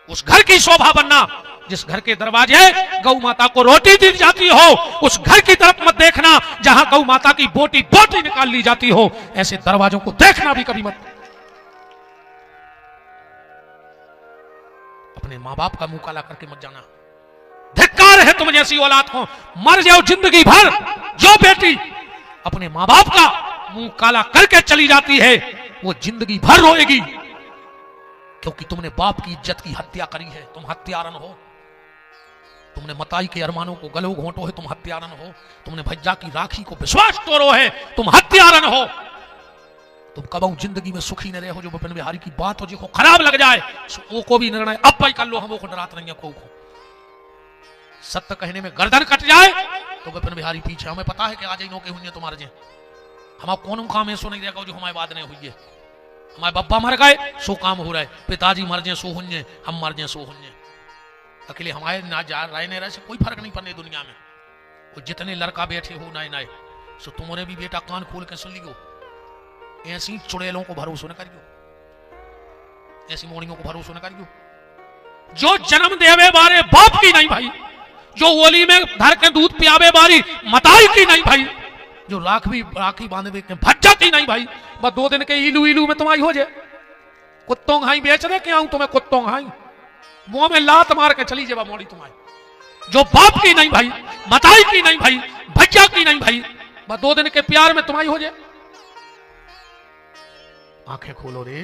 उस घर की शोभा बनना जिस घर के दरवाजे गौ माता को रोटी दी जाती हो। उस घर की तरफ मत देखना जहां गौ माता की बोटी बोटी निकाल ली जाती हो। ऐसे दरवाजों को देखना भी कभी मत। अपने मां बाप का मुंह काला करके मत जाना। धिक्कार है तुम जैसी औलाद को। मर जाओ जिंदगी भर। जो बेटी अपने मां बाप का मुंह काला करके चली जाती है वो जिंदगी भर रोएगी, क्योंकि तुमने बाप की इज्जत की हत्या करी है। तुम हत्यारन हो। तुमने मताई के अरमानों को गलो घोंटो है, तुम हत्यारन हो। तुमने भज्जा की राखी को विश्वास तोड़ो है, तुम हत्यारन हो। तुम कबहू जिंदगी में सुखी न रहे हो। जो विपिन बिहारी की बात हो जिसको खराब लग जाए वो को भी निर्णय अब भाई कर लो। हम वो डरात नहीं है को। सत्य कहने में गर्दन कट जाए तो विपिन बिहारी पीछे। हमें पता है कि आज नो के हुई तुम्हारे जे हम कौन काम ऐसो नहीं रहेगा जो हमारे बाद नहीं हुई है। हमारे बब्बा मर गए सो काम हो रहा है, पिताजी मर जाए सो हुए, हम मर जाए सो हुए। अकेले हमारे ना जा रहे नहीं रहे से कोई फर्क नहीं पड़ने दुनिया में। वो जितने लड़का बैठे हो नाए नाए सो तुम्हारे भी बेटा कान खोल के सुन लियो। ऐसी चुड़ैलों को भरोसा न करियो, ऐसी मोड़ियों को भरोसा न करियो। जो जन्म देवे बारे बाप की नहीं भाई, जो ओली में धर के दूध पियावे बारी मताई की नहीं भाई, जो राखी बांधे के भज्जा की नहीं भाई। बस 2 दिन के इलू इलू में तुम्हारी हो जाए। कुत्तों घाई बेच दे के आऊं तुम्हें कुत्तों घाई मुंह में लात मार के चली जाए मोड़ी तुम्हारी। जो बाप की नहीं भाई, मताई की नहीं भाई, भज्जा की नहीं भाई, बस 2 दिन के प्यार में तुम्हारी हो जाए। आंखें खोलो रे,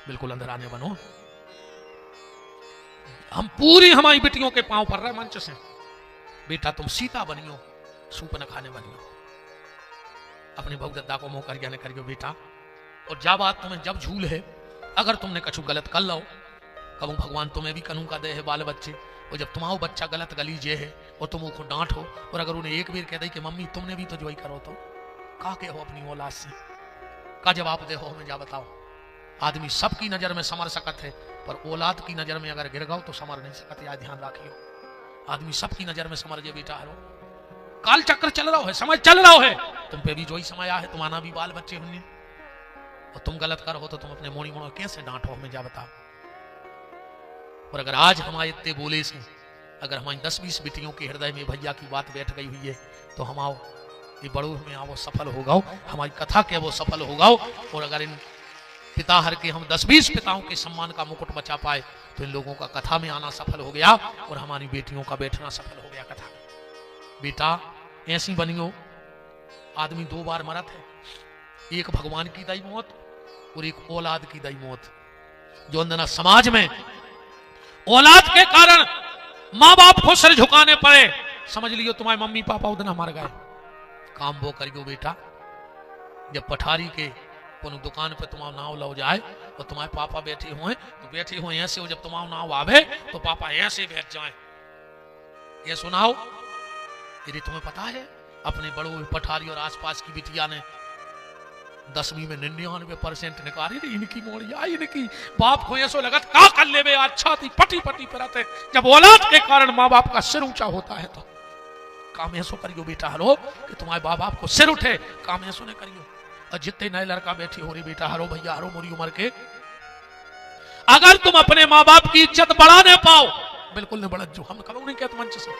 बिल्कुल अंदर आने बनो। हम पूरी हमारी बेटियों के पांव पड़ रहे मंच से। बेटा तुम सीता बनियो, सूप न खाने बनियो। अपने बहुदद्दा को मुंह कर करियो बेटा। और जा बात तुम्हें जब झूल है, अगर तुमने कछु गलत कर लो कबू भगवान तुम्हें भी कनू का दे है बाल बच्चे। और जब तुम्हारा बच्चा गलत गलीजे है और तुम उसको डांटो और अगर उन्हें एक बार कह दे कि मम्मी तुमने भी तो जो ही करो तो का के हो अपनी औलाद से का जवाब दे हो। हमें जा बताओ। आदमी सबकी नजर में समर सकत है पर औलाद की नजर में अगर गिर गओ तो समर नहीं सकत। याद ध्यान रखियो। आदमी सबकी नजर में समर जे बेटा हरो। काल चक्र चल रहा है, समय चल रहा है, तुम पे भी जो ही समय आया है। तुम्हारा भी बाल बच्चे होंगे और तुम गलत करो तो तुम अपने मोड़ी मोड़ो कैसे डांटो। हमें जा बताओ। और अगर आज हमारे इतने बोले से अगर हमारी 10-20 बेटियों के हृदय में भैया की बात बैठ गई हुई है तो हम आओ ये बड़ों में आओ सफल हो गओ। हमारी कथा के वो सफल हो गओ। और अगर इन पिता हर के हम 10-20 पिताओं के सम्मान का मुकुट बचा पाए तो इन लोगों का कथा में आना सफल हो गया और हमारी बेटियों का बैठना सफल हो गया कथा। बेटा ऐसी बनियो आदमी दो बार मरत है, एक भगवान की दाई मौत और एक औलाद की दाई मौत। जो अंदना समाज में औलाद के कारण मां बाप को सिर झुकाने पड़े, समझ लियो तुम्हारे मम्मी पापा उतना मर गए। काम वो करियो बेटा, जब पठारी के कोनो दुकान पे तुम्हारा नाव लो जाए और तुम्हारे पापा बैठे हुए ऐसे हो, जब तुम्हारा नाव आवे तो पापा ऐसे बैठ जाए। ये सुनाओ, यदि तुम्हें पता है अपने बड़ों पठारी और आसपास की बिटिया ने 10वीं में 99% निकाली, इनकी मोड़िया, इनकी बाप को ऐसो लगत का कर ले बे, अच्छा थी पटी पटी पर आते। जब औलाद के कारण माँ बाप का सिर ऊंचा होता है तो काम ऐसो करियो बेटा हरो कि तुम्हारे बाप बाप को सिर उठे, काम ऐसो ने करियो। और जितने नए लड़का बैठे हो रही बेटा हरो भैया हरो मोरी उम्र के, अगर तुम अपने माँ बाप की इज्जत बढ़ाने पाओ, बिल्कुल नहीं बढ़त जो हम करो नहीं कहते मंच से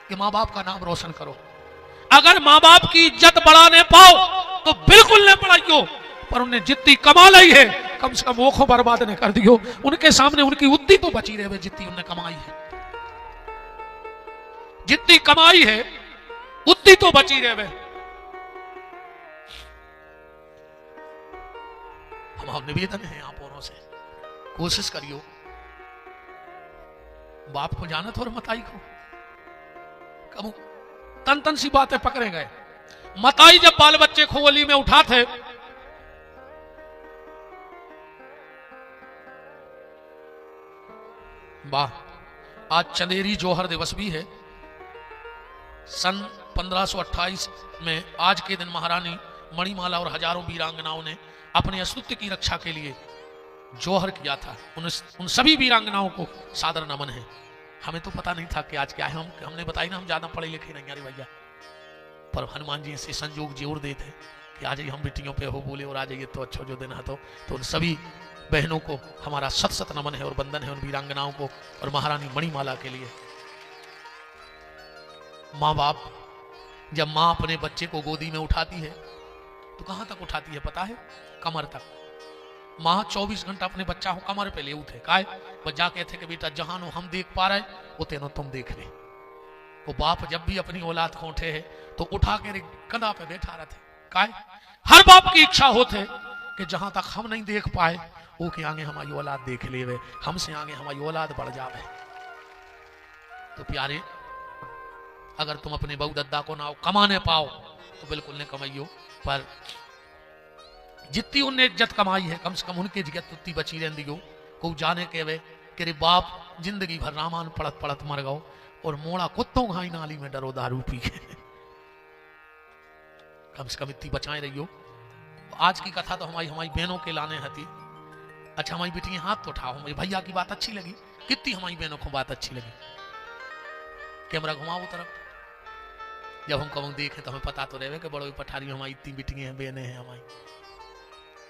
कि माँ बाप का नाम रोशन करो। अगर माँ बाप की इज्जत बढ़ाने पाओ तो बिल्कुल नहीं बढ़ाइयो, पर उन्हें जितनी कमा ली है कम से कम वो को बर्बाद नहीं कर दियो। उनके सामने उनकी उतनी तो बची रहे जितनी उन्हें कमाई है, जितनी कमाई है उतनी तो बची रहे। हमारा निवेदन है आप औरों से, कोशिश करियो बाप को जानत और मताई को कबू तन तन सी बातें पकड़े गए। मताई जब बाल बच्चे खोली में उठाते वाह, आज चंदेरी जोहर दिवस भी है। सन 1528 में आज के दिन महारानी मणिमाला और हजारों वीरांगनाओं ने अपने अस्तित्व की रक्षा के लिए जोहर किया था। उन सभी वीरांगनाओं को सादर नमन है। हमें तो पता नहीं था कि आज क्या है, हमने बताई ना हम ज्यादा पढ़े लिखे नहीं यार भैया, पर हनुमान जी से संजोग जोड़ देते कि आज ही हम बेटियों पे हो बोले और आ जाइए तो अच्छा जो दिन है। तो उन सभी बहनों को हमारा सत सत नमन है और वंदन है, उन वीरांगनाओं को और महारानी मणिमाला के लिए। माँ बाप जब माँ अपने बच्चे को गोदी में उठाती है तो कहां तक उठाती है पता है? कमर तक। माँ 24 घंटा अपने बच्चा को कमर पे ले उठे काय बच्चा कहते कि बेटा जहां हम देख पा रहे उते नो तुम देख ले। वो बाप जब भी अपनी औलाद को उठे है तो उठा के कंधा पे बैठा रहते काय। हर बाप की इच्छा होते कि जहां तक हम नहीं देख पाए वो के आगे हमारी औलाद देख ले, हमसे आगे हमारी औलाद बढ़ जावे। तो प्यारे, अगर तुम अपने बहू दद्दा को ना कमाने पाओ तो बिल्कुल नहीं कमाइयो, पर जितनी उन्हें इज्जत कमाई है कम से कम उनकी इज्जत उतनी बची रहती हो। को जाने के वे कि रे बाप जिंदगी भर रामान पड़त पड़त मर गओ और मोड़ा कुत्तों घाई नाली में डरो दारू पी के। कम से कम इतनी बचाए रहियो। आज की कथा तो हमारी बहनों के लाने हती। अच्छा हमारी बेटी हाथ तो उठाओ, हमारी भैया की बात अच्छी लगी, कितनी हमारी बहनों को बात अच्छी लगी। कैमरा घुमाओ तरफ, जब हम कभी देखे तो हमें पता तो रहे कि बड़ो पठारी में हमारी इतनी बेटियां हैं बहनें हैं हमारी।